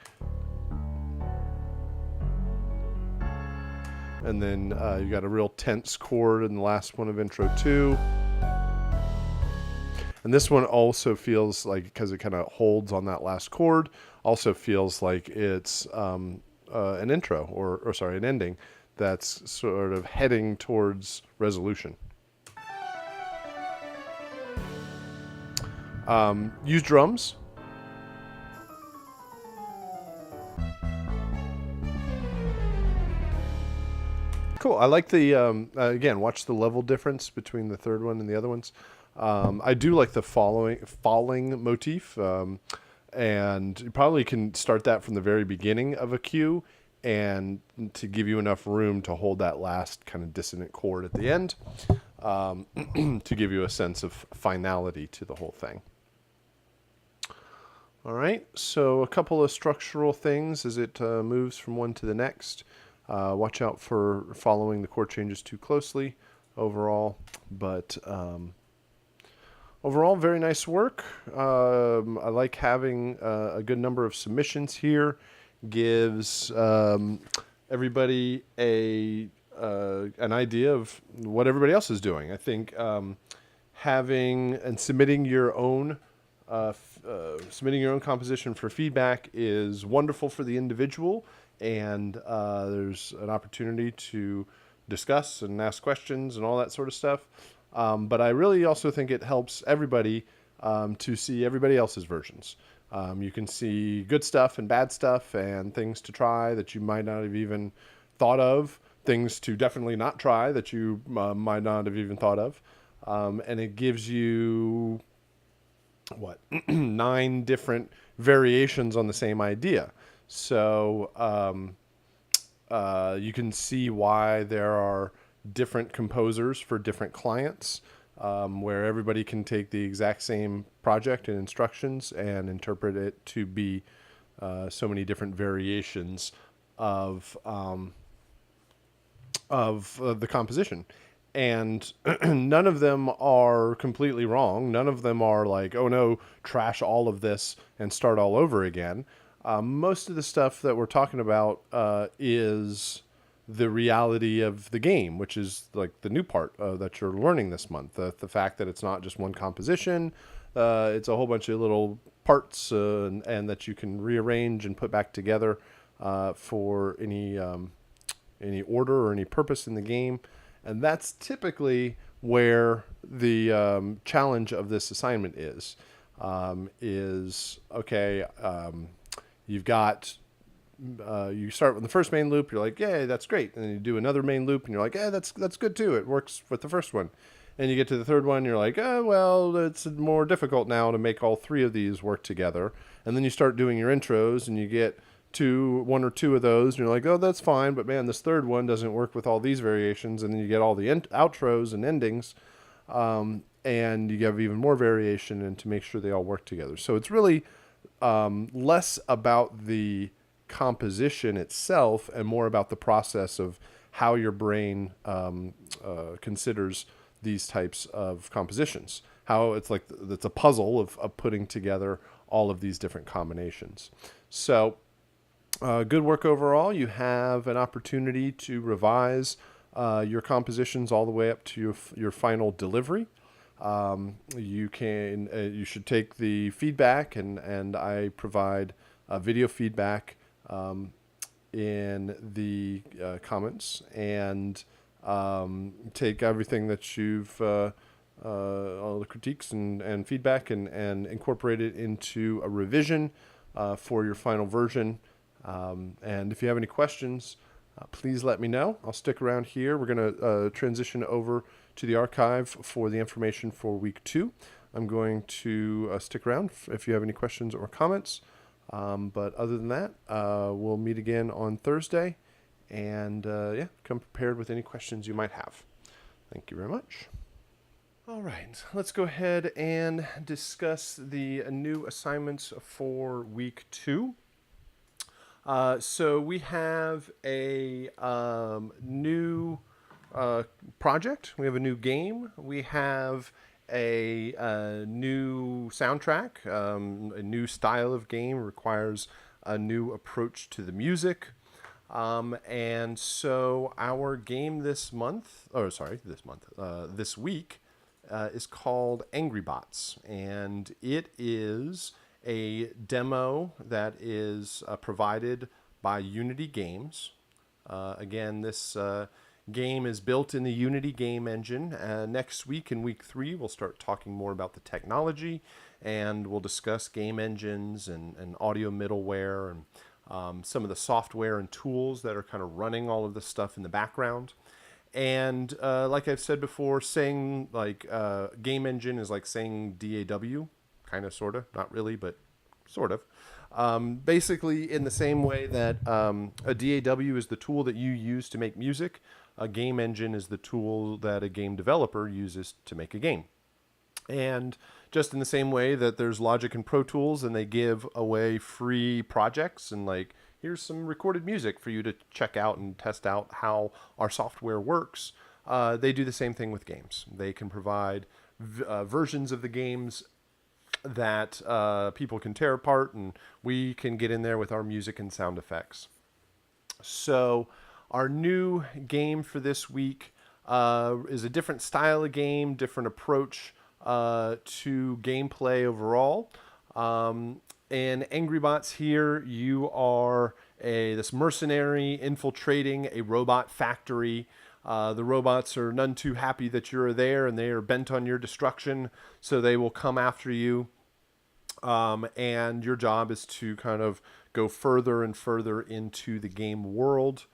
And then you got a real tense chord in the last one of intro 2. And this one also feels like, because it kind of holds on that last chord, also feels like it's an intro, or sorry, an ending that's sort of heading towards resolution. Use drums. Cool. I like the, again, watch the level difference between the third one and the other ones. I do like the falling motif, and you probably can start that from the very beginning of a cue, and to give you enough room to hold that last kind of dissonant chord at the end, to give you a sense of finality to the whole thing. All right, so a couple of structural things as it moves from one to the next. Watch out for following the chord changes too closely overall, but overall, very nice work. I like having a good number of submissions here. Gives everybody an idea of what everybody else is doing. I think having and submitting your own composition for feedback is wonderful for the individual, and there's an opportunity to discuss and ask questions and all that sort of stuff. But I really also think it helps everybody to see everybody else's versions. You can see good stuff and bad stuff and things to try that you might not have even thought of things to definitely not try that you might not have even thought of. And it gives you what 9 different variations on the same idea. So you can see why there are different composers for different clients, where everybody can take the exact same project and instructions and interpret it to be so many different variations of the composition. And none of them are completely wrong. None of them are like, oh no, trash all of this and start all over again. Most of the stuff that we're talking about is the reality of the game, which is like the new part that you're learning this month. The fact that it's not just one composition, it's a whole bunch of little parts and that you can rearrange and put back together for any order or any purpose in the game. And that's typically where the challenge of this assignment is. Okay, you've got, you start with the first main loop, you're like, yeah, that's great. And then you do another main loop and you're like, yeah, that's good too. It works with the first one. And you get to the third one, you're like, oh, well, it's more difficult now to make all 3 of these work together. And then you start doing your intros and you get one or two of those, and you're like, oh, that's fine, but man, this third one doesn't work with all these variations. And then you get all the outros and endings, and you have even more variation, and to make sure they all work together. So it's really less about the composition itself and more about the process of how your brain considers these types of compositions. How it's like it's a puzzle of putting together all of these different combinations. So good work overall. You have an opportunity to revise your compositions all the way up to your final delivery. You should take the feedback, and I provide video feedback in the comments, and take everything that you've all the critiques and feedback, and incorporate it into a revision for your final version. And if you have any questions, please let me know. I'll stick around here. We're going to transition over to the archive for the information for week 2. I'm going to stick around if you have any questions or comments. But other than that, we'll meet again on Thursday. And yeah, come prepared with any questions you might have. Thank you very much. All right, let's go ahead and discuss the new assignments for week 2. So we have a new project. We have a new game. We have a new soundtrack. A new style of game requires a new approach to the music. And so our game this week is called Angry Bots, and it is a demo that is provided by Unity Games. Again, this game is built in the Unity game engine. Next week, in week 3, we'll start talking more about the technology, and we'll discuss game engines and audio middleware and some of the software and tools that are kind of running all of this stuff in the background. And like I've said before, saying like game engine is like saying DAW, kind of, sort of, not really, but sort of. Basically, in the same way that a DAW is the tool that you use to make music, a game engine is the tool that a game developer uses to make a game. And just in the same way that there's Logic and Pro Tools, and they give away free projects, and like, here's some recorded music for you to check out and test out how our software works, they do the same thing with games. They can provide versions of the games that people can tear apart, and we can get in there with our music and sound effects. So our new game for this week is a different style of game, different approach to gameplay overall. In Angry Bots here, you are this mercenary infiltrating a robot factory. The robots are none too happy that you're there, and they are bent on your destruction, so they will come after you. And your job is to kind of go further and further into the game world.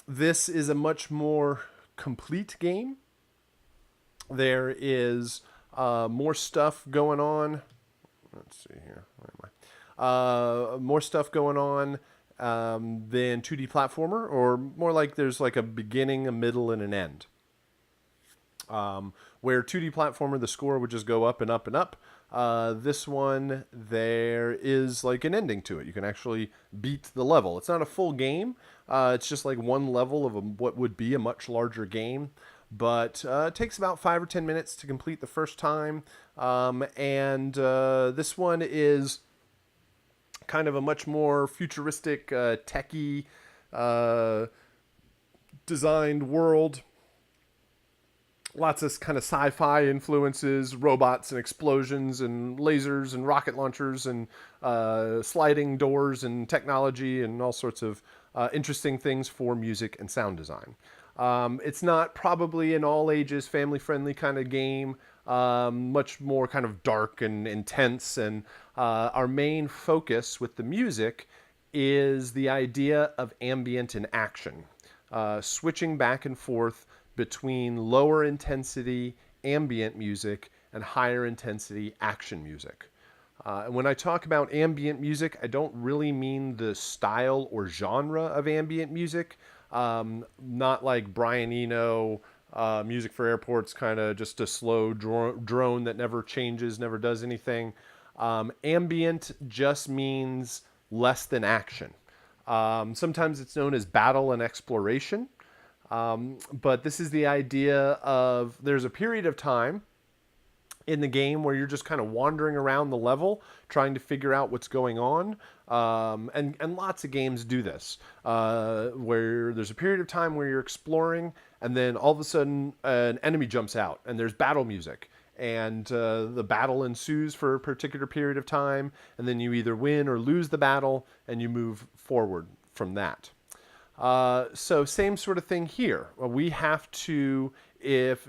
This is a much more complete game. There is more stuff going on. Let's see here. Where am I? More stuff going on than 2D platformer, or more like there's like a beginning, a middle, and an end. Where 2D platformer, the score would just go up and up and up. This one, there is like an ending to it. You can actually beat the level. It's not a full game. It's just like one level of what would be a much larger game. But it takes about 5 or 10 minutes to complete the first time. And this one is kind of a much more futuristic, techie designed world. Lots of kind of sci-fi influences, robots and explosions and lasers and rocket launchers and sliding doors and technology and all sorts of interesting things for music and sound design. It's not probably an all ages, family friendly kind of game. Much more kind of dark and intense. And our main focus with the music is the idea of ambient and action, switching back and forth between lower intensity ambient music and higher intensity action music. And when I talk about ambient music, I don't really mean the style or genre of ambient music. Not like Brian Eno, music for airports, kind of just a slow drone that never changes, never does anything. Ambient just means less than action. Sometimes it's known as battle and exploration. But this is the idea of there's a period of time in the game where you're just kind of wandering around the level trying to figure out what's going on. And lots of games do this, where there's a period of time where you're exploring and then all of a sudden an enemy jumps out and there's battle music. And the battle ensues for a particular period of time, and then you either win or lose the battle, and you move forward from that. So same sort of thing here. We have to, if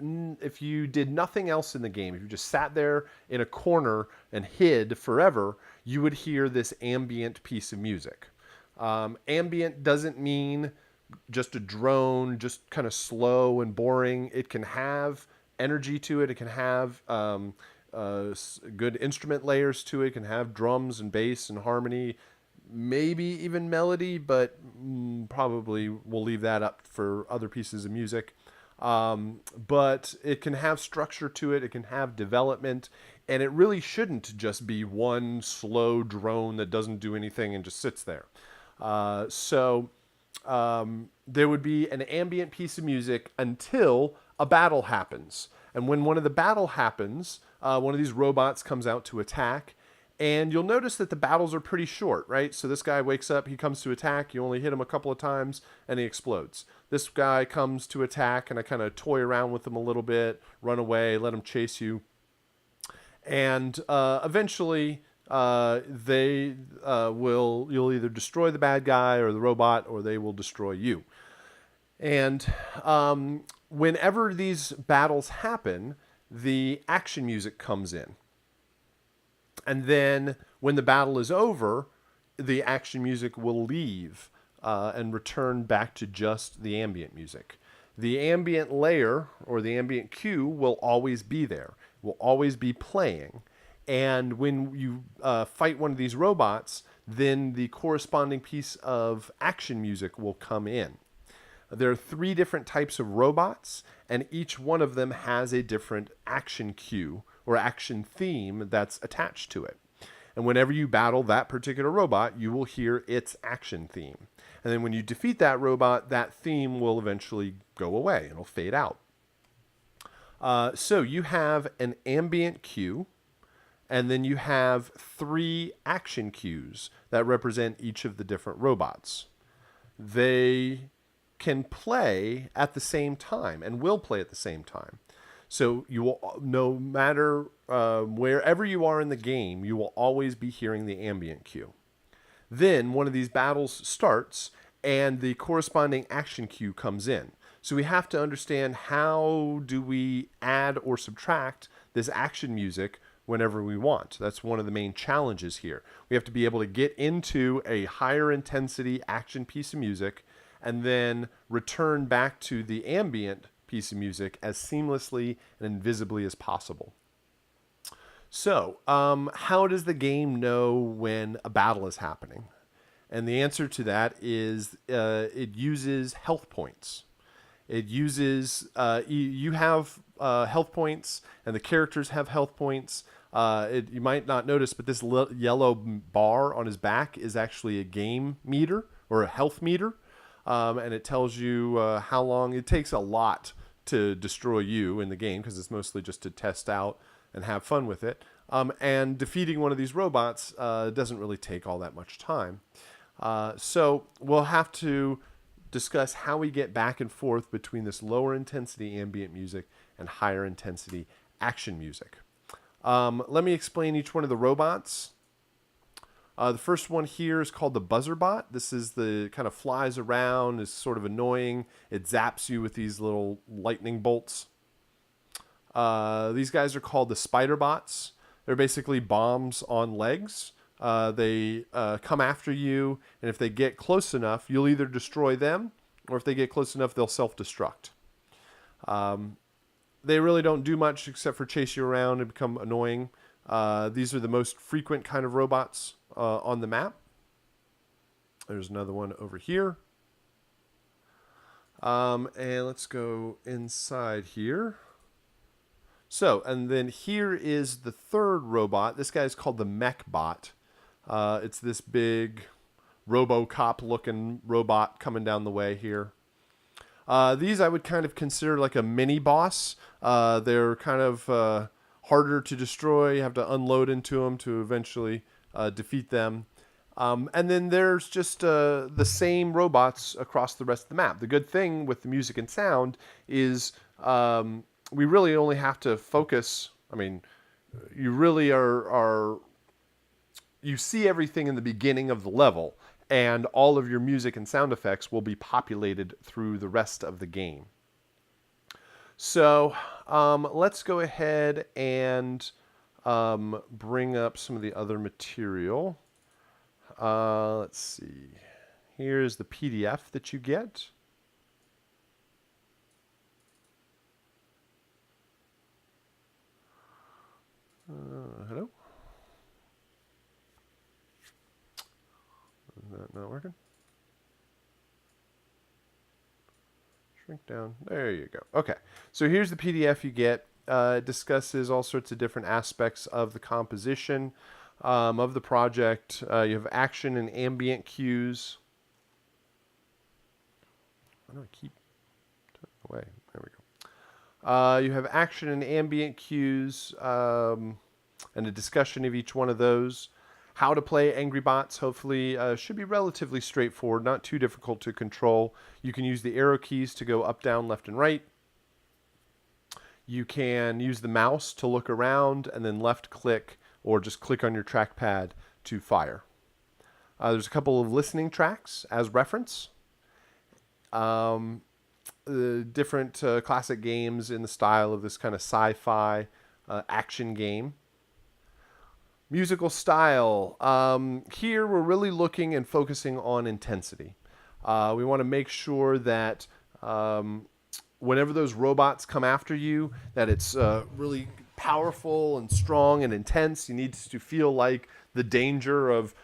you did nothing else in the game, if you just sat there in a corner and hid forever, you would hear this ambient piece of music. Ambient doesn't mean just a drone, just kind of slow and boring. It can have energy to it. It can have good instrument layers to it. It can have drums and bass and harmony, maybe even melody, but probably we'll leave that up for other pieces of music. But it can have structure to it. It can have development, and it really shouldn't just be one slow drone that doesn't do anything and just sits there. So there would be an ambient piece of music until a battle happens. And when one of the battle happens, one of these robots comes out to attack. And you'll notice that the battles are pretty short, right? So this guy wakes up, he comes to attack, you only hit him a couple of times, and he explodes. This guy comes to attack, and I kind of toy around with him a little bit, run away, let him chase you. And eventually, you'll either destroy the bad guy or the robot, or they will destroy you. And whenever these battles happen, the action music comes in. And then when the battle is over, the action music will leave and return back to just the ambient music. The ambient layer or the ambient cue will always be there, will always be playing. And when you fight one of these robots, then the corresponding piece of action music will come in. There are 3 different types of robots, and each one of them has a different action cue or action theme that's attached to it. And whenever you battle that particular robot, you will hear its action theme. And then when you defeat that robot, that theme will eventually go away. It'll fade out. So you have an ambient cue, and then you have 3 action cues that represent each of the different robots. They can play at the same time and will play at the same time. So you will, no matter wherever you are in the game, you will always be hearing the ambient cue. Then one of these battles starts and the corresponding action cue comes in. So we have to understand, how do we add or subtract this action music whenever we want. That's one of the main challenges here. We have to be able to get into a higher intensity action piece of music and then return back to the ambient piece of music as seamlessly and invisibly as possible. So, how does the game know when a battle is happening? And the answer to that is it uses health points. It uses you have health points, and the characters have health points. You might not notice, but this yellow bar on his back is actually a game meter or a health meter, and it tells you how long it takes. A lot to destroy you in the game because it's mostly just to test out and have fun with it. And defeating one of these robots doesn't really take all that much time. So we'll have to discuss how we get back and forth between this lower intensity ambient music and higher intensity action music. Let me explain each one of the robots. The first one here is called the buzzer bot. This is the kind of flies around, is sort of annoying. It zaps you with these little lightning bolts. These guys are called the spider bots. They're basically bombs on legs. They come after you, and if they get close enough, you'll either destroy them, or if they get close enough, they'll self-destruct. They really don't do much except for chase you around and become annoying. These are the most frequent kind of robots on the map. There's another one over here. And let's go inside here. So, and then here is the third robot. This guy is called the mech bot. It's this big RoboCop-looking robot coming down the way here. These I would kind of consider like a mini boss. They're kind of harder to destroy. You have to unload into them to eventually defeat them. And then there's just the same robots across the rest of the map. The good thing with the music and sound is we really only have to focus. I mean, you really are you see everything in the beginning of the level, and all of your music and sound effects will be populated through the rest of the game. So let's go ahead and bring up some of the other material. Let's see. Here's the PDF that you get. Hello? Is that not working? Shrink down. There you go. Okay. So here's the PDF you get. It discusses all sorts of different aspects of the composition of the project. You have action and ambient cues. Why do I keep turning away? There we go. You have action and ambient cues and a discussion of each one of those. How to play Angry Bots, hopefully, should be relatively straightforward, not too difficult to control. You can use the arrow keys to go up, down, left, and right. You can use the mouse to look around and then left click or just click on your trackpad to fire. There's a couple of listening tracks as reference. Different classic games in the style of this kind of sci-fi action game. Musical style. Here we're really looking and focusing on intensity. We want to make sure that whenever those robots come after you, that it's really powerful and strong and intense. You need to feel like the danger of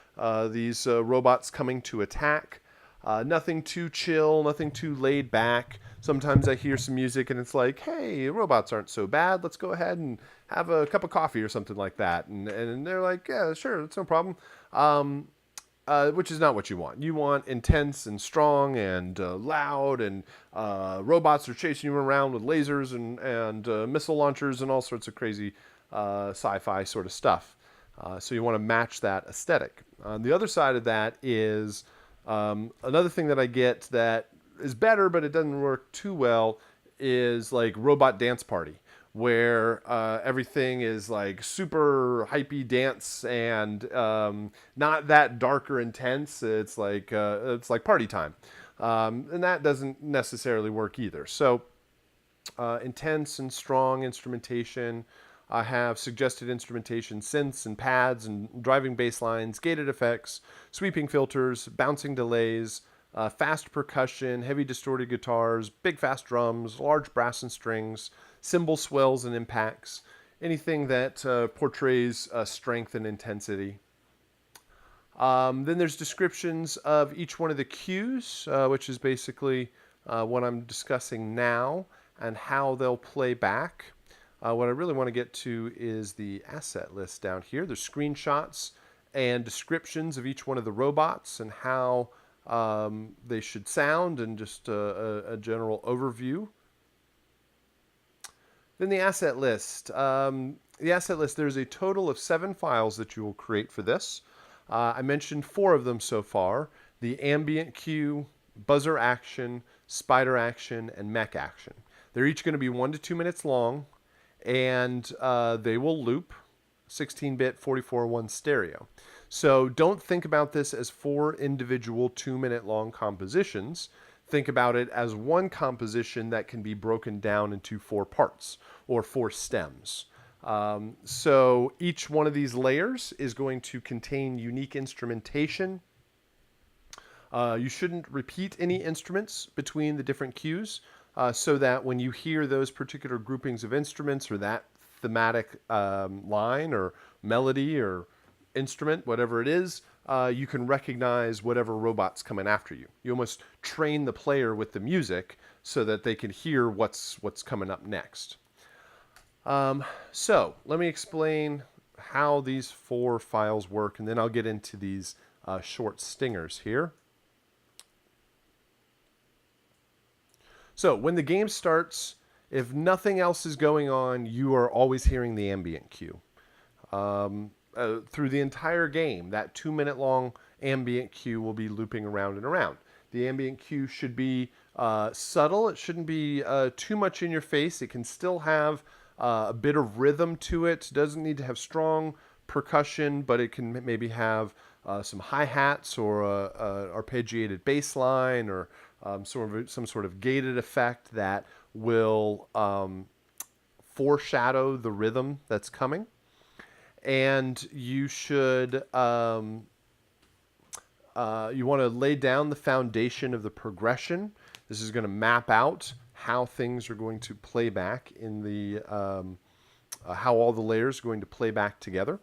these robots coming to attack. Nothing too chill, nothing too laid back. Sometimes I hear some music and it's like, hey, robots aren't so bad. Let's go ahead and have a cup of coffee or something like that. And they're like, yeah, sure, that's no problem. Which is not what you want. You want intense and strong and loud, and robots are chasing you around with lasers and missile launchers and all sorts of crazy sci-fi sort of stuff. So you want to match that aesthetic. On the other side of that is another thing that I get that is better, but it doesn't work too well, is like Robot Dance Party, where everything is like super hypey dance and not that dark or intense. It's like party time, and that doesn't necessarily work either. So intense and strong instrumentation. I have suggested instrumentation, synths and pads and driving bass lines, gated effects, sweeping filters, bouncing delays, fast percussion, heavy distorted guitars, big fast drums, large brass and strings, cymbal swells and impacts, anything that portrays strength and intensity. Then there's descriptions of each one of the cues, which is basically what I'm discussing now and how they'll play back. What I really want to get to is the asset list down here. There's screenshots and descriptions of each one of the robots and how they should sound, and just a general overview. Then the asset list. There's a total of 7 files that you will create for this. I mentioned 4 of them so far: the ambient cue, buzzer action, spider action, and mech action. They're each going to be 1 to 2 minutes long, and they will loop 16-bit 44:1 stereo. So don't think about this as 4 individual 2-minute long compositions. Think about it as one composition that can be broken down into 4 parts or 4 stems. So each one of these layers is going to contain unique instrumentation. You shouldn't repeat any instruments between the different cues, so that when you hear those particular groupings of instruments or that thematic line or melody or instrument, whatever it is, you can recognize whatever robot's coming after you. You almost train the player with the music so that they can hear what's coming up next. So let me explain how these 4 files work, and then I'll get into these short stingers here. So when the game starts, if nothing else is going on, you are always hearing the ambient cue. Through the entire game, that 2-minute long ambient cue will be looping around and around. The ambient cue should be subtle. It shouldn't be too much in your face. It can still have a bit of rhythm to it. It doesn't need to have strong percussion, but it can maybe have some hi-hats or a arpeggiated bass line, or some sort of gated effect that will foreshadow the rhythm that's coming. And you should you want to lay down the foundation of the progression. This is going to map out how things are going to play back in the how all the layers are going to play back together.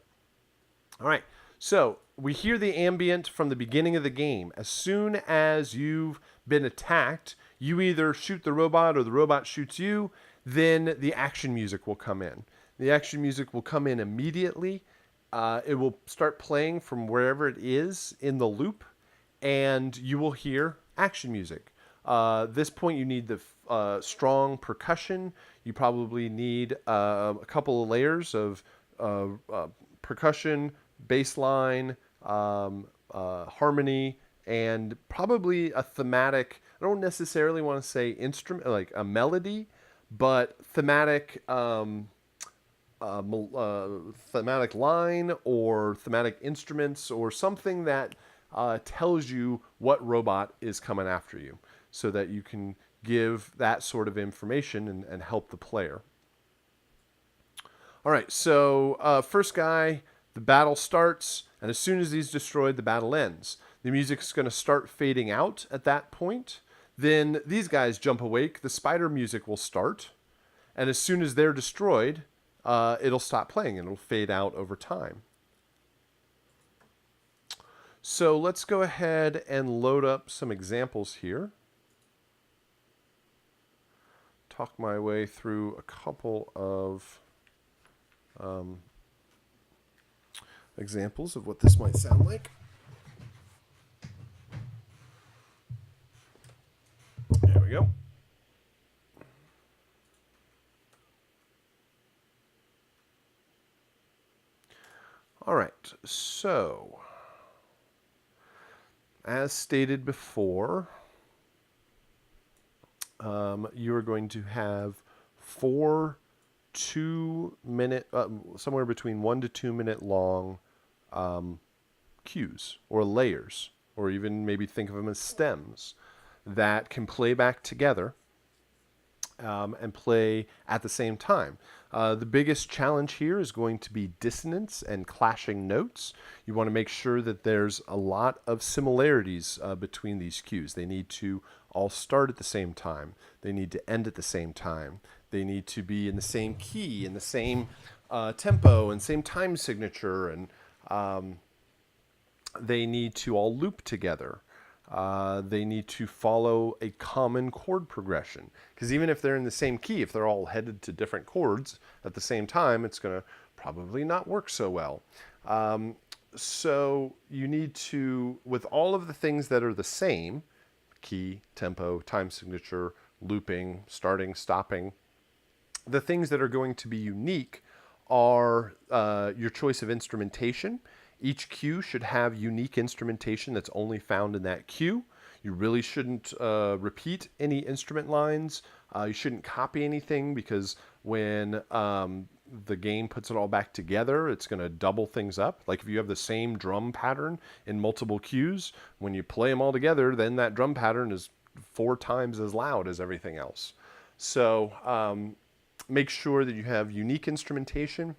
All right, so we hear the ambient from the beginning of the game. As soon as you've been attacked, you either shoot the robot or the robot shoots you, then the action music will come in. The action music will come in immediately. It will start playing from wherever it is in the loop, and you will hear action music. This point, you need the strong percussion. You probably need a couple of layers of percussion, bass line, harmony, and probably a thematic. I don't necessarily want to say instrument, like a melody, but thematic. Thematic line or thematic instruments, or something that tells you what robot is coming after you, so that you can give that sort of information and help the player. All right, so first guy, the battle starts, and as soon as he's destroyed, the battle ends. The music's going to start fading out at that point. Then these guys jump awake, the spider music will start, and as soon as they're destroyed, it'll stop playing and it'll fade out over time. So let's go ahead and load up some examples here. Talk my way through a couple of examples of what this might sound like. There we go. All right, so as stated before, you are going to have 4 2-minute, somewhere between 1 to 2 minute long cues or layers, or even maybe think of them as stems that can play back together. and play at the same time. The biggest challenge here is going to be dissonance and clashing notes. You want to make sure that there's a lot of similarities between these cues. They need to all start at the same time. They need to end at the same time. They need to be in the same key, in the same tempo and same time signature, and they need to all loop together. They need to follow a common chord progression. Because even if they're in the same key, if they're all headed to different chords at the same time, it's going to probably not work so well. So you need to, with all of the things that are the same, key, tempo, time signature, looping, starting, stopping, the things that are going to be unique are your choice of instrumentation. Each cue should have unique instrumentation that's only found in that cue. You really shouldn't repeat any instrument lines. You shouldn't copy anything, because when the game puts it all back together, it's going to double things up. Like if you have the same drum pattern in multiple cues, when you play them all together, then that drum pattern is 4 times as loud as everything else. So make sure that you have unique instrumentation,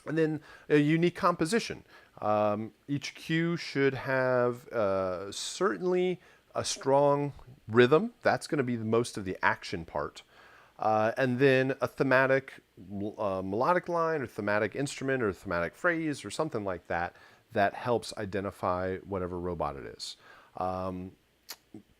and then a unique composition. Each cue should have certainly a strong rhythm. That's going to be most of the action part. And then a thematic melodic line, or thematic instrument, or thematic phrase, or something like that, that helps identify whatever robot it is.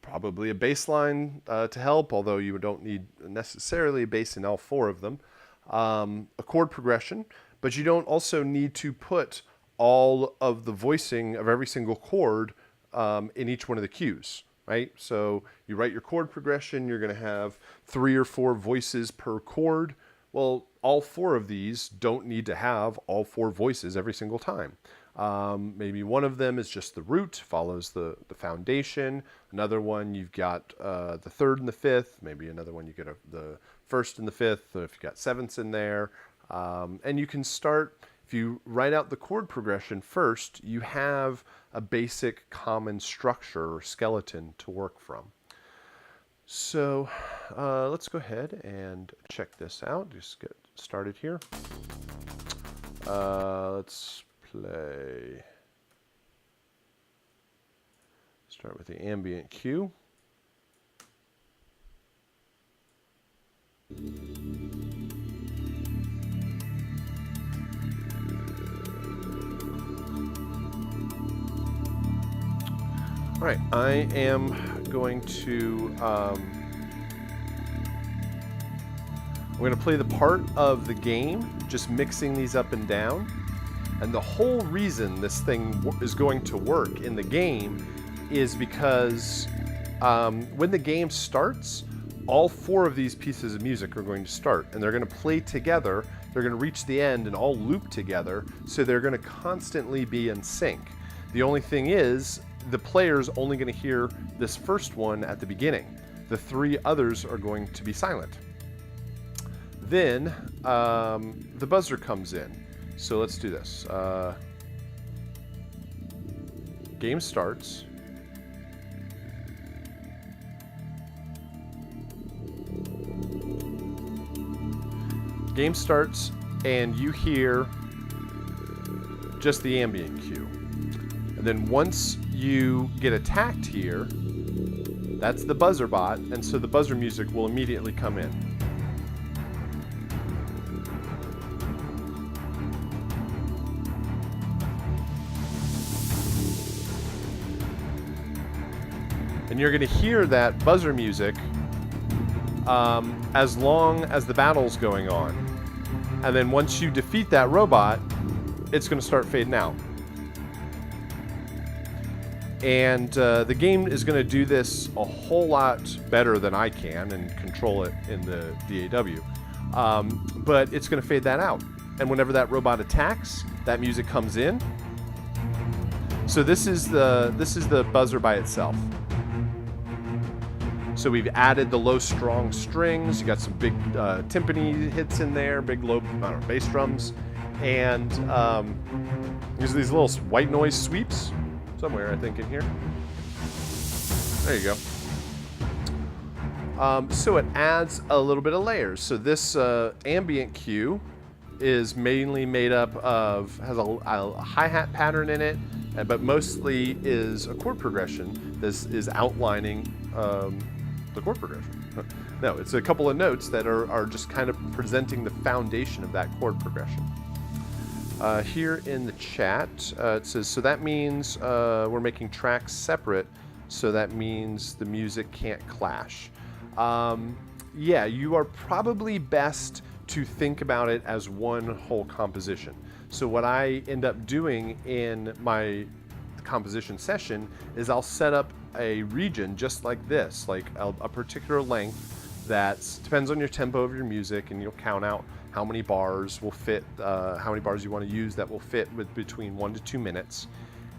Probably a bass line to help, although you don't need necessarily a bass in all 4 of them. A chord progression, but you don't also need to put all of the voicing of every single chord in each one of the cues, right? So you write your chord progression, you're going to have 3 or 4 voices per chord. Well, all 4 of these don't need to have all 4 voices every single time. Maybe one of them is just the root, follows the foundation. Another one, you've got the 3rd and the 5th. Maybe another one, you get the 1st and the 5th, if you've got 7ths in there. And you can start, if you write out the chord progression first, you have a basic common structure or skeleton to work from. So let's go ahead and check this out. Just get started here. Let's play. Start with the ambient cue. All right, I am going to I'm going to play the part of the game, just mixing these up and down. And the whole reason this thing is going to work in the game is because when the game starts, all 4 of these pieces of music are going to start, and they're going to play together. They're going to reach the end and all loop together, so they're going to constantly be in sync. The only thing is, the player's only going to hear this first one at the beginning. The 3 others are going to be silent. Then the buzzer comes in. So let's do this. Game starts. Game starts, and you hear just the ambient cue. And then once you get attacked here, that's the buzzer bot, and so the buzzer music will immediately come in. And you're going to hear that buzzer music as long as the battle's going on. And then once you defeat that robot, it's going to start fading out. And the game is going to do this a whole lot better than I can and control it in the DAW. But it's going to fade that out. And whenever that robot attacks, that music comes in. So this is the buzzer by itself. So we've added the low strong strings. You got some big timpani hits in there, big low bass drums, and there's these little white noise sweeps somewhere, I think, in here. There you go. So it adds a little bit of layers. So this ambient cue is mainly made up of, has a hi-hat pattern in it, but mostly is a chord progression. This is outlining the chord progression. No, it's a couple of notes that are just kind of presenting the foundation of that chord progression. Here in the chat, it says, so that means we're making tracks separate, so that means the music can't clash. Yeah, you are probably best to think about it as one whole composition. So what I end up doing in my composition session is I'll set up a region just like this, like a particular length that depends on your tempo of your music, and you'll count out how many bars will fit, how many bars you want to use that will fit with between 1 to 2 minutes,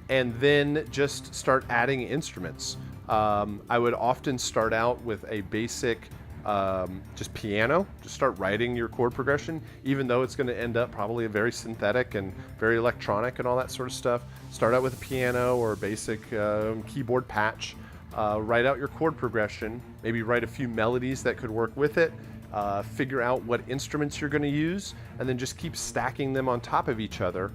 and then just start adding instruments. I would often start out with a basic just piano. Just start writing your chord progression, even though it's going to end up probably a very synthetic and very electronic and all that sort of stuff. Start out with a piano or a basic keyboard patch. Write out your chord progression, maybe write a few melodies that could work with it, figure out what instruments you're going to use, and then just keep stacking them on top of each other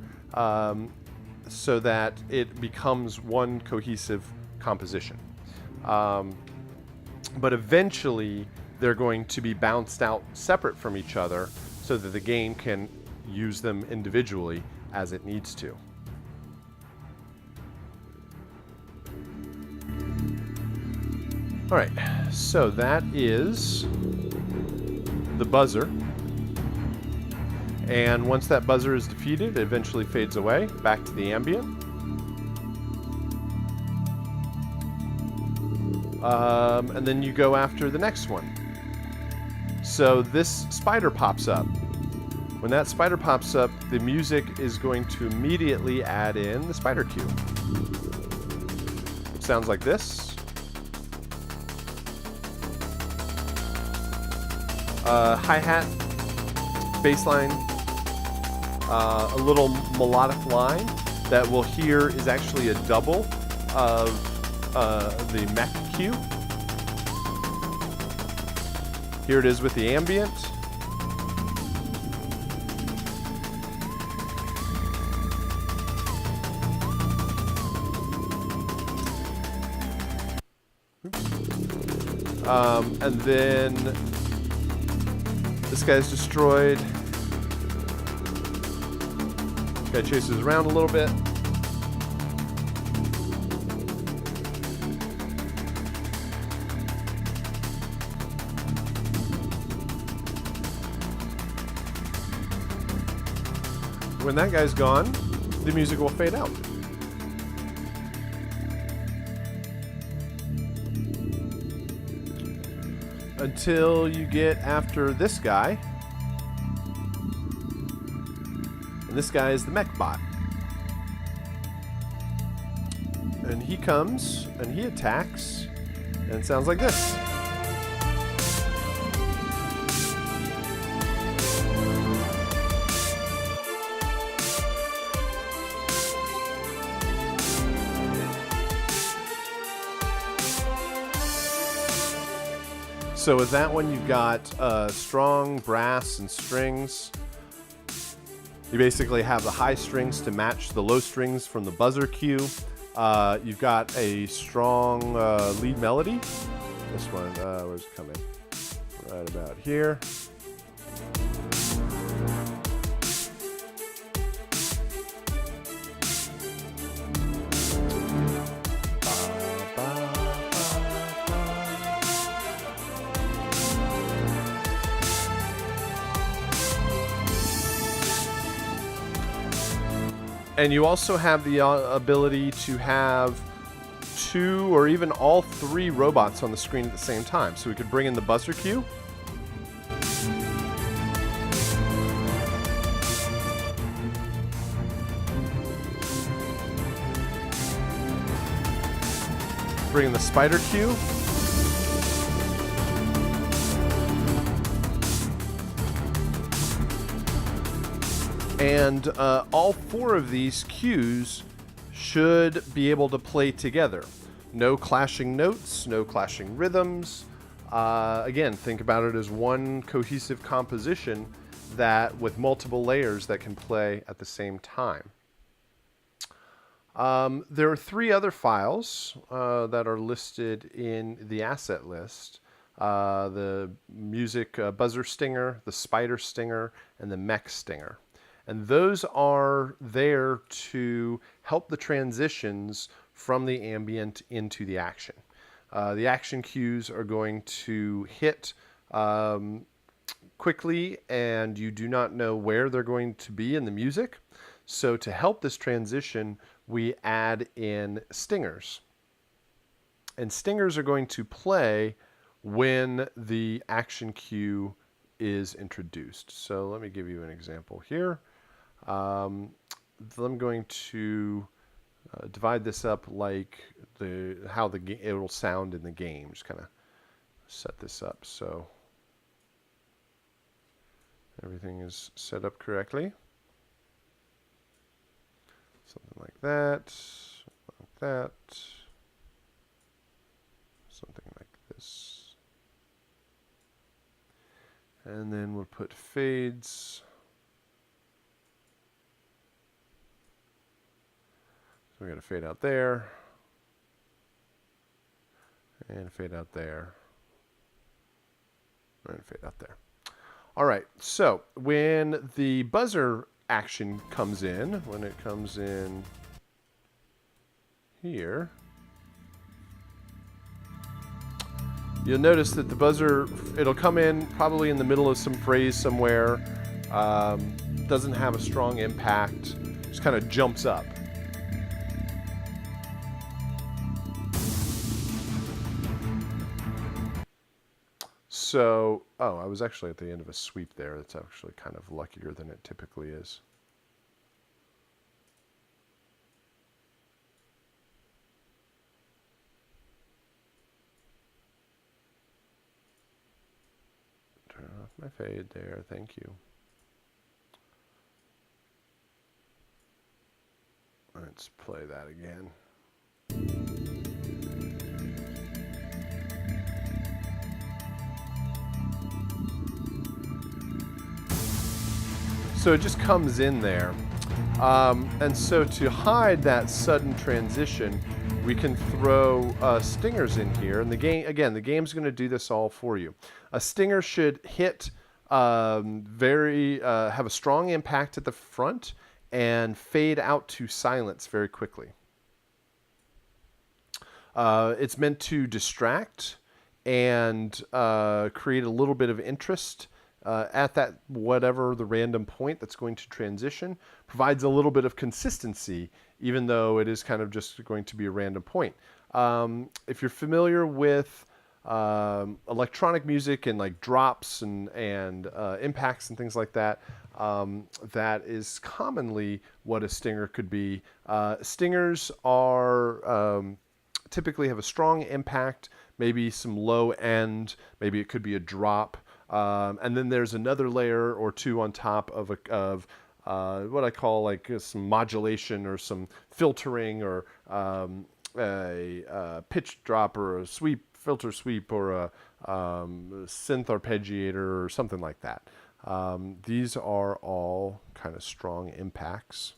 so that it becomes one cohesive composition. But eventually they're going to be bounced out separate from each other so that the game can use them individually as it needs to. All right, so that is the buzzer. And once that buzzer is defeated, it eventually fades away back to the ambient. And then you go after the next one. So this spider pops up. When that spider pops up, the music is going to immediately add in the spider cue. It sounds like this. Hi-hat, bass line, a little melodic line that we'll hear is actually a double of the mech cue. Here it is with the ambient. And then this guy's destroyed. Guy chases around a little bit. When that guy's gone, the music will fade out. Until you get after this guy. And this guy is the mech bot. And he comes and he attacks, and it sounds like this. So with that one, you've got strong brass and strings. You basically have the high strings to match the low strings from the buzzer cue. You've got a strong lead melody. This one, where's it coming? Right about here. And you also have the ability to have 2 or even all 3 robots on the screen at the same time. So we could bring in the buzzer cue. Bring in the spider cue. And all 4 of these cues should be able to play together. No clashing notes, no clashing rhythms. Again, think about it as one cohesive composition that with multiple layers that can play at the same time. There are 3 other files that are listed in the asset list. The music buzzer stinger, the spider stinger, and the mech stinger. And those are there to help the transitions from the ambient into the action. The action cues are going to hit quickly, and you do not know where they're going to be in the music. So to help this transition, we add in stingers. And stingers are going to play when the action cue is introduced. So let me give you an example here. I'm going to divide this up like how it will sound in the game. Just kind of set this up so everything is set up correctly. Something like that, something like this. And then we'll put fades. So we got a fade out there, and a fade out there, and a fade out there. All right, so when the buzzer action comes in, when it comes in here, you'll notice that the buzzer, it'll come in probably in the middle of some phrase somewhere, doesn't have a strong impact, just kind of jumps up. So, oh, I was actually at the end of a sweep there. That's actually kind of luckier than it typically is. Turn off my fade there. Thank you. Let's play that again. So it just comes in there. And so to hide that sudden transition, we can throw stingers in here. And the game, again, the game's going to do this all for you. A stinger should hit have a strong impact at the front and fade out to silence very quickly. It's meant to distract and create a little bit of interest at that whatever the random point that's going to transition. Provides a little bit of consistency, even though it is kind of just going to be a random point. If you're familiar with electronic music and like drops and impacts and things like that, that is commonly what a stinger could be. Stingers are typically have a strong impact, maybe some low end, maybe it could be a drop. And then there's another layer or two on top of what I call like some modulation or some filtering or a pitch drop or a filter sweep or a synth arpeggiator or something like that. These are all kind of strong impacts.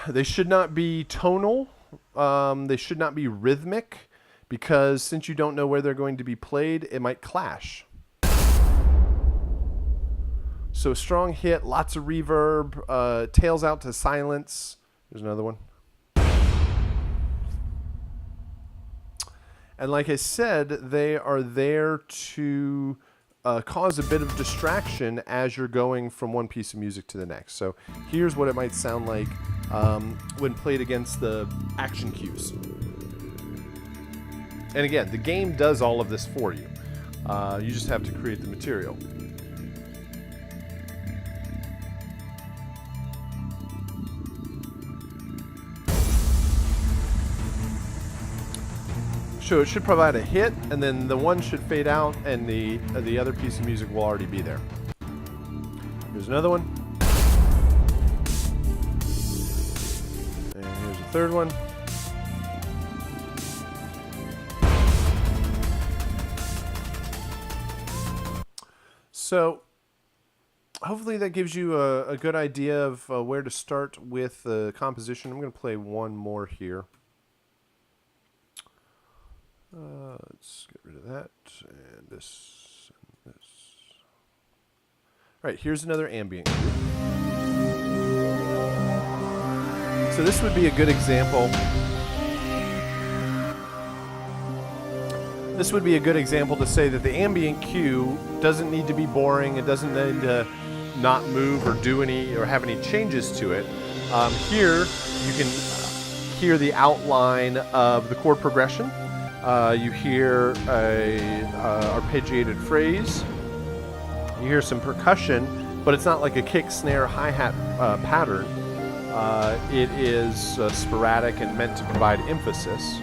They should not be tonal. They should not be rhythmic, because since you don't know where they're going to be played, it might clash. So a strong hit, lots of reverb, tails out to silence. There's another one. And like I said, they are there to cause a bit of distraction as you're going from one piece of music to the next. So here's what it might sound like when played against the action cues. And again, the game does all of this for you. You just have to create the material. So it should provide a hit, and then the one should fade out, and the other piece of music will already be there. Here's another one. third one. So hopefully that gives you a good idea of where to start with the composition. I'm going to play one more here. Let's get rid of that and this and this. All right, here's another ambient cue. So this would be a good example. This would be a good example to say that the ambient cue doesn't need to be boring. It doesn't need to not move or do any or have any changes to it. Here you can hear the outline of the chord progression. You hear a arpeggiated phrase. You hear some percussion, but it's not like a kick, snare, hi-hat pattern. It is sporadic and meant to provide emphasis.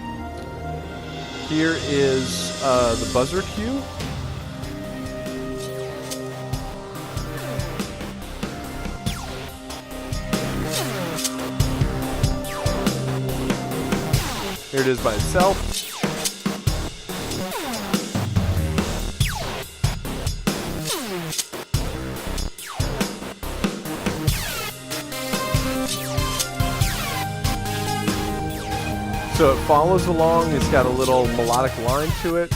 Here is the buzzer cue. Here it is by itself. So it follows along, it's got a little melodic line to it.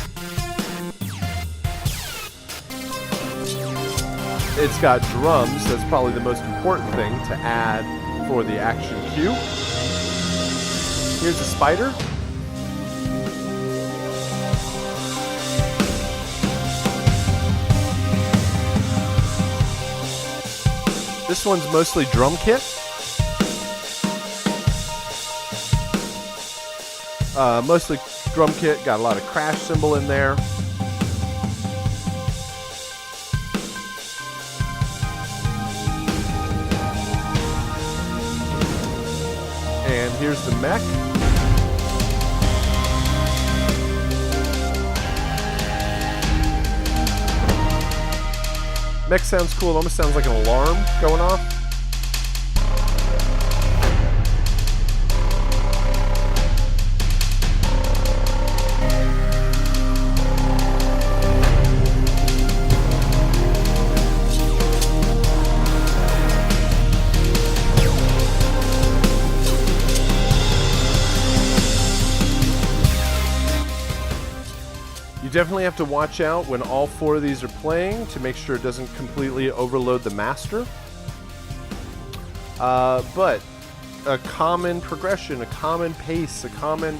It's got drums, that's probably the most important thing to add for the action cue. Here's a spider. This one's mostly drum kit. Mostly drum kit, got a lot of crash cymbal in there. And here's the mech. Mech sounds cool, it almost sounds like an alarm going off. Definitely have to watch out when all four of these are playing to make sure it doesn't completely overload the master. But a common progression, a common pace, a common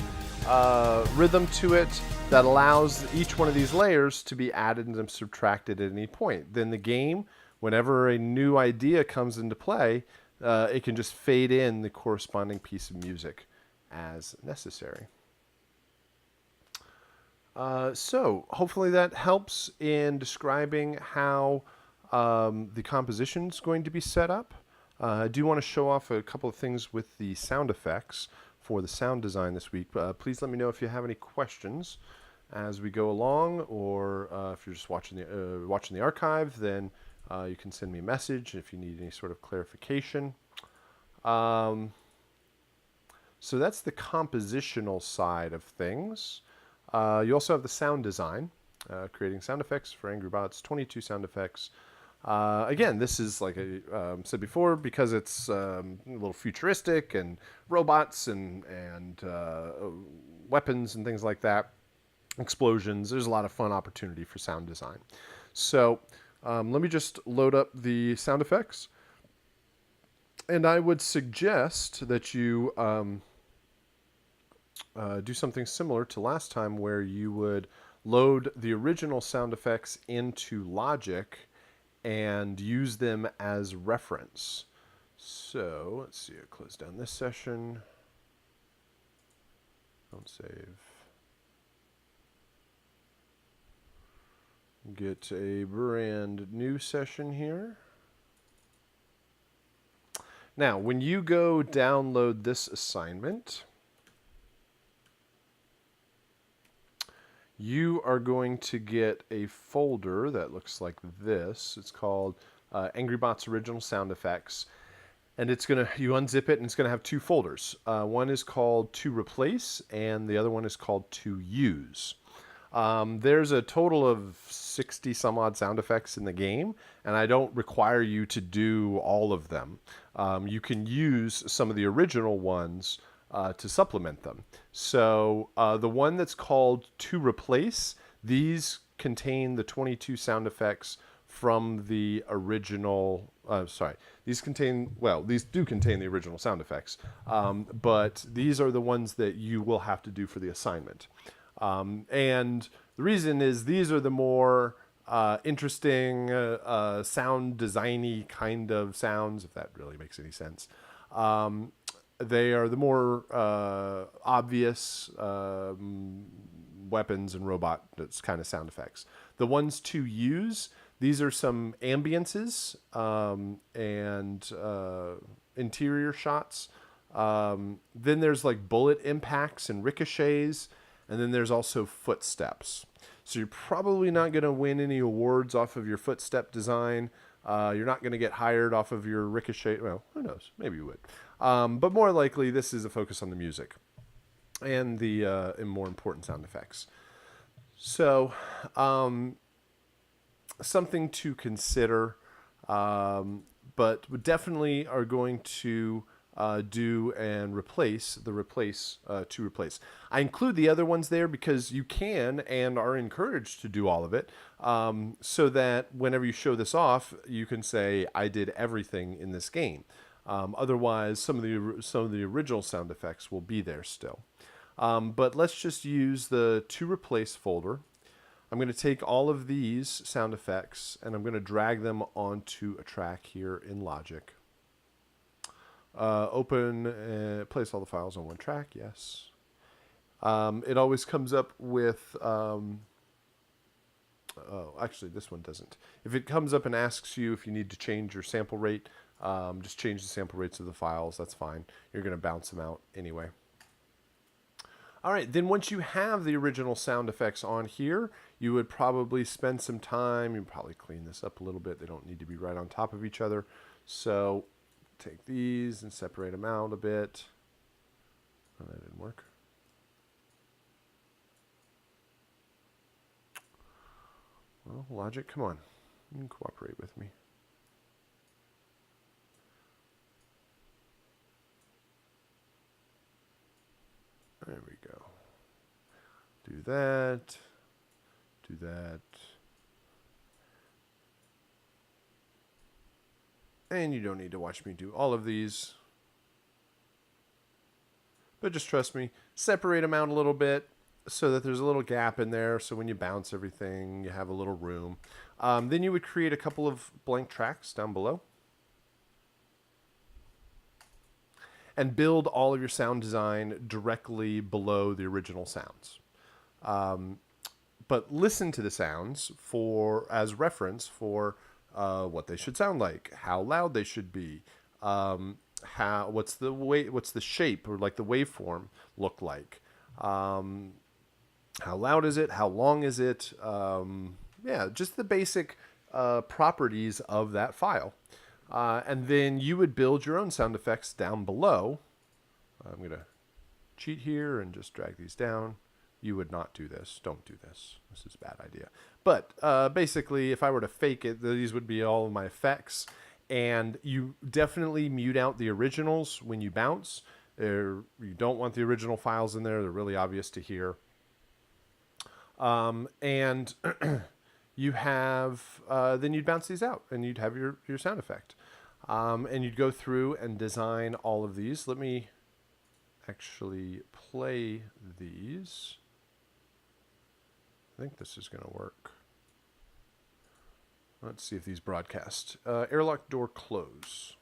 rhythm to it that allows each one of these layers to be added and subtracted at any point. Then the game, whenever a new idea comes into play, it can just fade in the corresponding piece of music as necessary. So hopefully that helps in describing how the composition is going to be set up. I do want to show off a couple of things with the sound effects for the sound design this week. Please let me know if you have any questions as we go along, or if you're just watching the archive, then you can send me a message if you need any sort of clarification. So that's the compositional side of things. You also have the sound design, creating sound effects for Angry Bots, 22 sound effects. Again, this is, like I said before, because it's a little futuristic and robots and weapons and things like that, explosions, there's a lot of fun opportunity for sound design. So let me just load up the sound effects. And I would suggest that you do something similar to last time, where you would load the original sound effects into Logic and use them as reference. So let's see, I'll close down this session. Don't save. Get a brand new session here. Now, when you go download this assignment, you are going to get a folder that looks like this. It's called Angry Bots Original Sound Effects. And you unzip it and it's gonna have two folders. One is called to replace and the other one is called to use. There's a total of 60 some odd sound effects in the game, and I don't require you to do all of them. You can use some of the original ones to supplement them. So the one that's called to replace, these contain the 22 sound effects from the original. These do contain the original sound effects, but these are the ones that you will have to do for the assignment. And the reason is these are the more interesting sound designy kind of sounds, if that really makes any sense. They are the more obvious weapons and robot kind of sound effects. The ones to use, these are some ambiances and interior shots. Then there's like bullet impacts and ricochets. And then there's also footsteps. So you're probably not going to win any awards off of your footstep design. You're not going to get hired off of your ricochet. Well, who knows? Maybe you would. But more likely, this is a focus on the music and the and more important sound effects. So something to consider, but we definitely are going to do and replace to replace. I include the other ones there because you can and are encouraged to do all of it, so that whenever you show this off, you can say, I did everything in this game. Otherwise, some of the original sound effects will be there still. But let's just use the to replace folder. I'm going to take all of these sound effects and I'm going to drag them onto a track here in Logic. Open, place all the files on one track, yes. It always comes up with, actually this one doesn't. If it comes up and asks you if you need to change your sample rate, just change the sample rates of the files, that's fine. You're going to bounce them out anyway. All right, then once you have the original sound effects on here, you would probably spend some time, you'd probably clean this up a little bit. They don't need to be right on top of each other. So take these and separate them out a bit. Oh, that didn't work. Well, Logic, come on. You can cooperate with me. There we go. Do that. Do that. And you don't need to watch me do all of these. But just trust me, separate them out a little bit so that there's a little gap in there. So when you bounce everything, you have a little room. Then you would create a couple of blank tracks down below. And build all of your sound design directly below the original sounds. But listen to the sounds as reference for what they should sound like, how loud they should be, what's the shape or like the waveform look like, how loud is it, how long is it, yeah, just the basic properties of that file. And then you would build your own sound effects down below. I'm going to cheat here and just drag these down. You would not do this. Don't do this. This is a bad idea. But basically, if I were to fake it, these would be all of my effects. And you definitely mute out the originals when you bounce. You don't want the original files in there. They're really obvious to hear. And you have, then you'd bounce these out and you'd have your sound effect. And you'd go through and design all of these. Let me actually play these. I think this is going to work. Let's see if these broadcast. Airlock door close.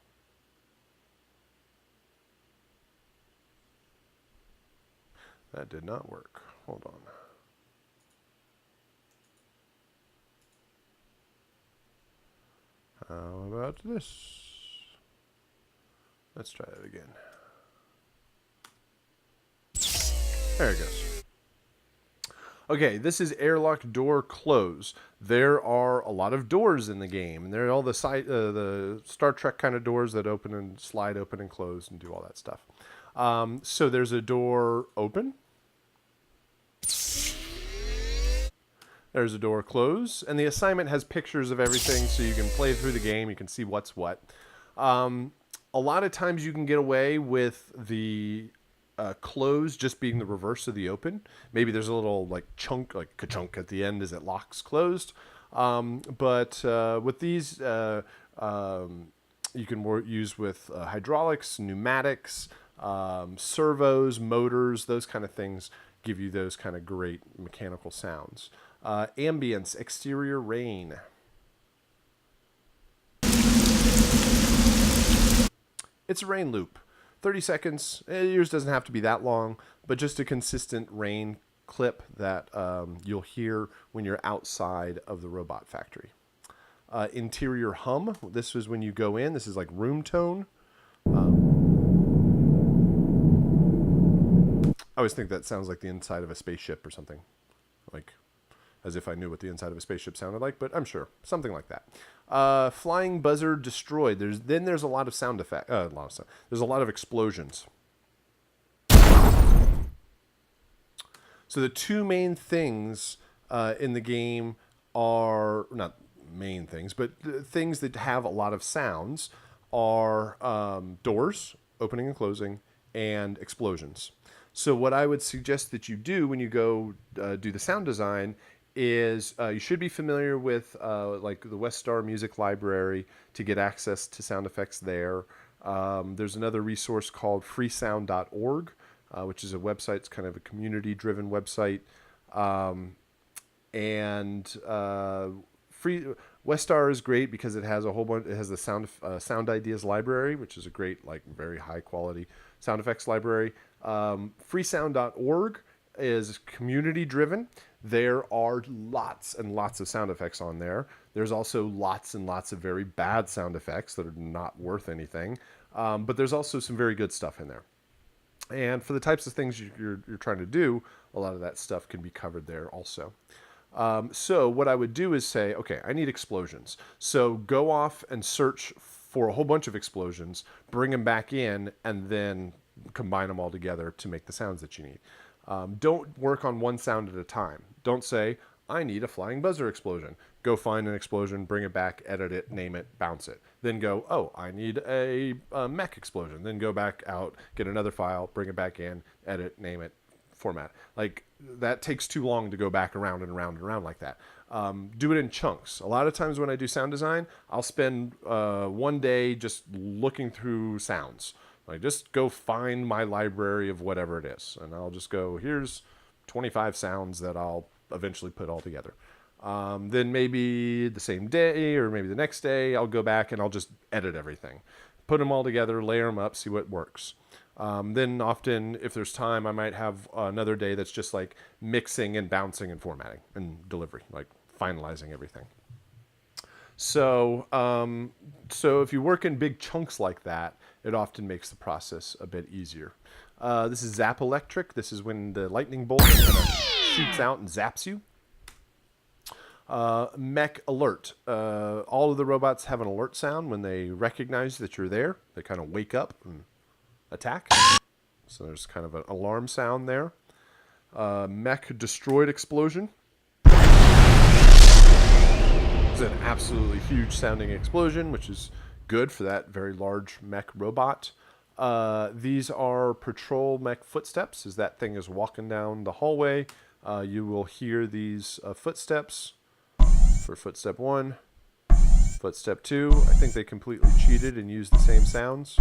That did not work. Hold on. How about this? Let's try that again. There it goes. Okay, this is airlock door close. There are a lot of doors in the game, and there are all the Star Trek kind of doors that open and slide open and close and do all that stuff. So there's a door open. There's a door close, and the assignment has pictures of everything, so you can play through the game. You can see what's what. A lot of times you can get away with the close just being the reverse of the open. Maybe there's a little like chunk, like ka-chunk at the end as it locks closed. But with these, you can use with hydraulics, pneumatics, servos, motors, those kind of things give you those kind of great mechanical sounds. Ambience, exterior rain. It's a rain loop. 30 seconds. Yours doesn't have to be that long, but just a consistent rain clip that you'll hear when you're outside of the robot factory. Interior hum. This is when you go in. This is like room tone. I always think that sounds like the inside of a spaceship or something. Like, as if I knew what the inside of a spaceship sounded like, but I'm sure. Something like that. Flying buzzer destroyed. There's a lot of sound effect. There's a lot of explosions. So the two main things in the game are not main things, but things that have a lot of sounds are doors opening and closing and explosions. So what I would suggest that you do when you go do the sound design is you should be familiar with like the Westar Music Library to get access to sound effects there. There's another resource called freesound.org, which is a website. It's kind of a community-driven website. Westar is great because it has a whole bunch. It has the sound ideas library, which is a great, like, very high quality sound effects library. Freesound.org is community driven. There are lots and lots of sound effects on there. There's also lots and lots of very bad sound effects that are not worth anything. But there's also some very good stuff in there. And for the types of things you're trying to do, a lot of that stuff can be covered there also. So what I would do is say, okay, I need explosions. So go off and search for a whole bunch of explosions, bring them back in, and then combine them all together to make the sounds that you need. Don't work on one sound at a time. Don't say, I need a flying buzzer explosion. Go find an explosion, bring it back, edit it, name it, bounce it. Then go, oh, I need a mech explosion. Then go back out, get another file, bring it back in, edit, name it, format. Like, that takes too long to go back around and around and around like that. Do it in chunks. A lot of times when I do sound design, I'll spend one day just looking through sounds. Like, just go find my library of whatever it is. And I'll just go, here's 25 sounds that I'll eventually put all together. Then maybe the same day or maybe the next day, I'll go back and I'll just edit everything. Put them all together, layer them up, see what works. Then often, if there's time, I might have another day that's just like mixing and bouncing and formatting and delivery, like finalizing everything. So if you work in big chunks like that, it often makes the process a bit easier. This is zap electric. This is when the lightning bolt kind of shoots out and zaps you. Mech alert. All of the robots have an alert sound when they recognize that you're there. They kind of wake up and attack. So there's kind of an alarm sound there. Mech destroyed explosion. It's an absolutely huge sounding explosion, which is good for that very large mech robot. These are patrol mech footsteps. As that thing is walking down the hallway, you will hear these footsteps for footstep 1, footstep 2. I think they completely cheated and used the same sounds.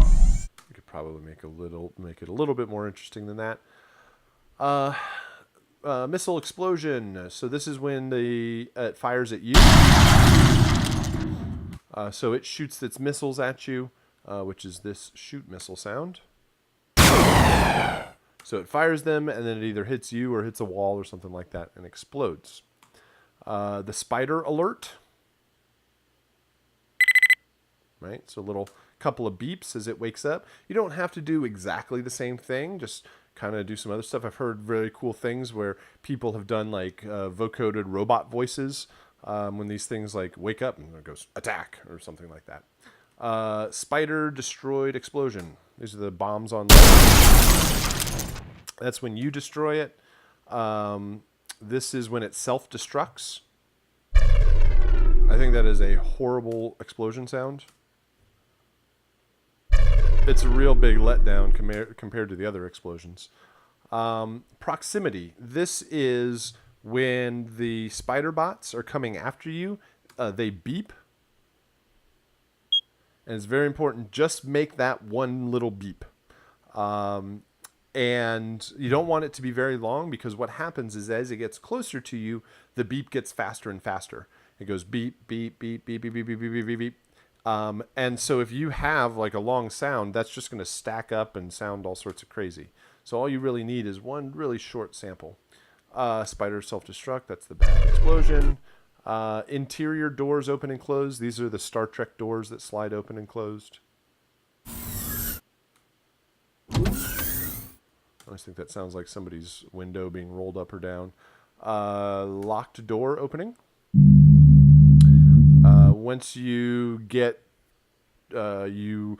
You could probably make it a little bit more interesting than that. Missile explosion. So this is when it fires at you. So it shoots its missiles at you, which is this shoot missile sound. So it fires them, and then it either hits you or hits a wall or something like that and explodes. The spider alert. Right? So a little couple of beeps as it wakes up. You don't have to do exactly the same thing. Just kind of do some other stuff. I've heard very cool things where people have done like vocoded robot voices when these things like wake up and it goes attack or something like that. Spider destroyed explosion. These are the bombs on. That's when you destroy it. This is when it self-destructs. I think that is a horrible explosion sound. It's a real big letdown compared to the other explosions. Proximity. This is when the spider bots are coming after you. They beep. And it's very important. Just make that one little beep. And you don't want it to be very long, because what happens is as it gets closer to you, the beep gets faster and faster. It goes beep, beep, beep, beep, beep, beep, beep, beep, beep, beep, beep. And so if you have like a long sound, that's just going to stack up and sound all sorts of crazy. So all you really need is one really short sample. Spider self-destruct, that's the bad explosion. Interior doors open and close. These are the Star Trek doors that slide open and closed. I just think that sounds like somebody's window being rolled up or down. Locked door opening. Once you get, you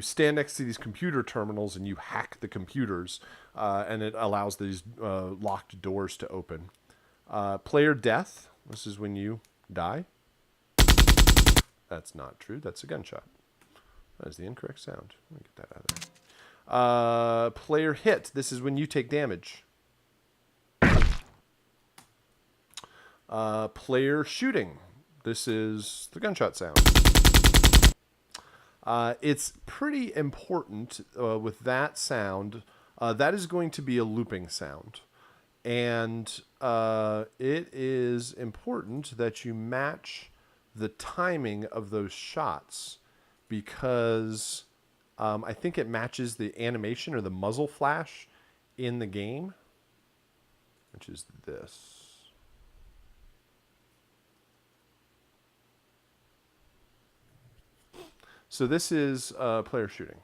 stand next to these computer terminals and you hack the computers, and it allows these locked doors to open. Player death. This is when you die. That's not true. That's a gunshot. That is the incorrect sound. Let me get that out of there. Player hit. This is when you take damage. Player shooting. This is the gunshot sound. It's pretty important with that sound. That is going to be a looping sound. And it is important that you match the timing of those shots, because I think it matches the animation or the muzzle flash in the game, which is this. So this is player shooting.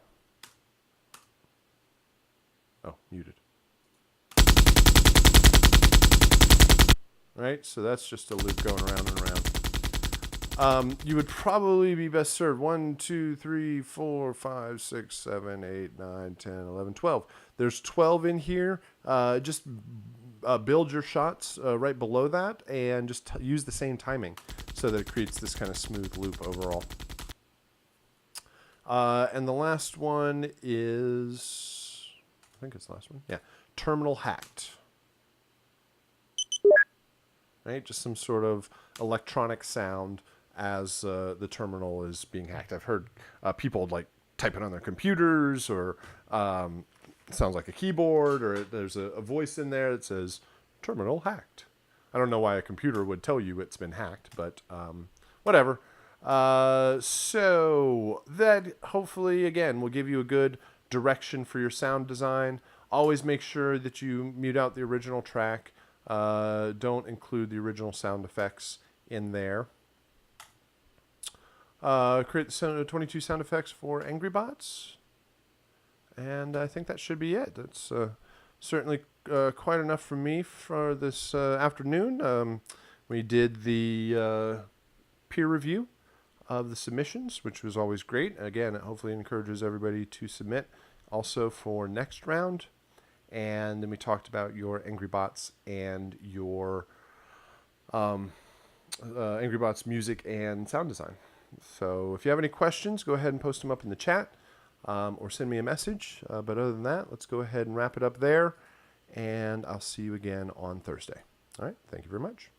Oh, muted. Right, so that's just a loop going around and around. You would probably be best served 1, 2, 3, 4, 5, 6, 7, 8, 9, 10, 11, 12. There's 12 in here. Just build your shots right below that, and just use the same timing so that it creates this kind of smooth loop overall. And the last one is, I think it's the last one. Yeah, terminal hacked. Right, just some sort of electronic sound as the terminal is being hacked. I've heard people like type it on their computers, or it sounds like a keyboard, or there's a voice in there that says terminal hacked. I don't know why a computer would tell you it's been hacked, but whatever. So that hopefully, again, will give you a good direction for your sound design. Always make sure that you mute out the original track. Don't include the original sound effects in there. Create the 22 sound effects for Angry Bots. And I think that should be it. That's certainly quite enough for me for this afternoon. We did the peer review of the submissions, which was always great. Again, it hopefully encourages everybody to submit also for next round. And then we talked about your Angry Bots and your Angry Bots music and sound design. So if you have any questions, go ahead and post them up in the chat, or send me a message. But other than that, let's go ahead and wrap it up there. And I'll see you again on Thursday. All right. Thank you very much.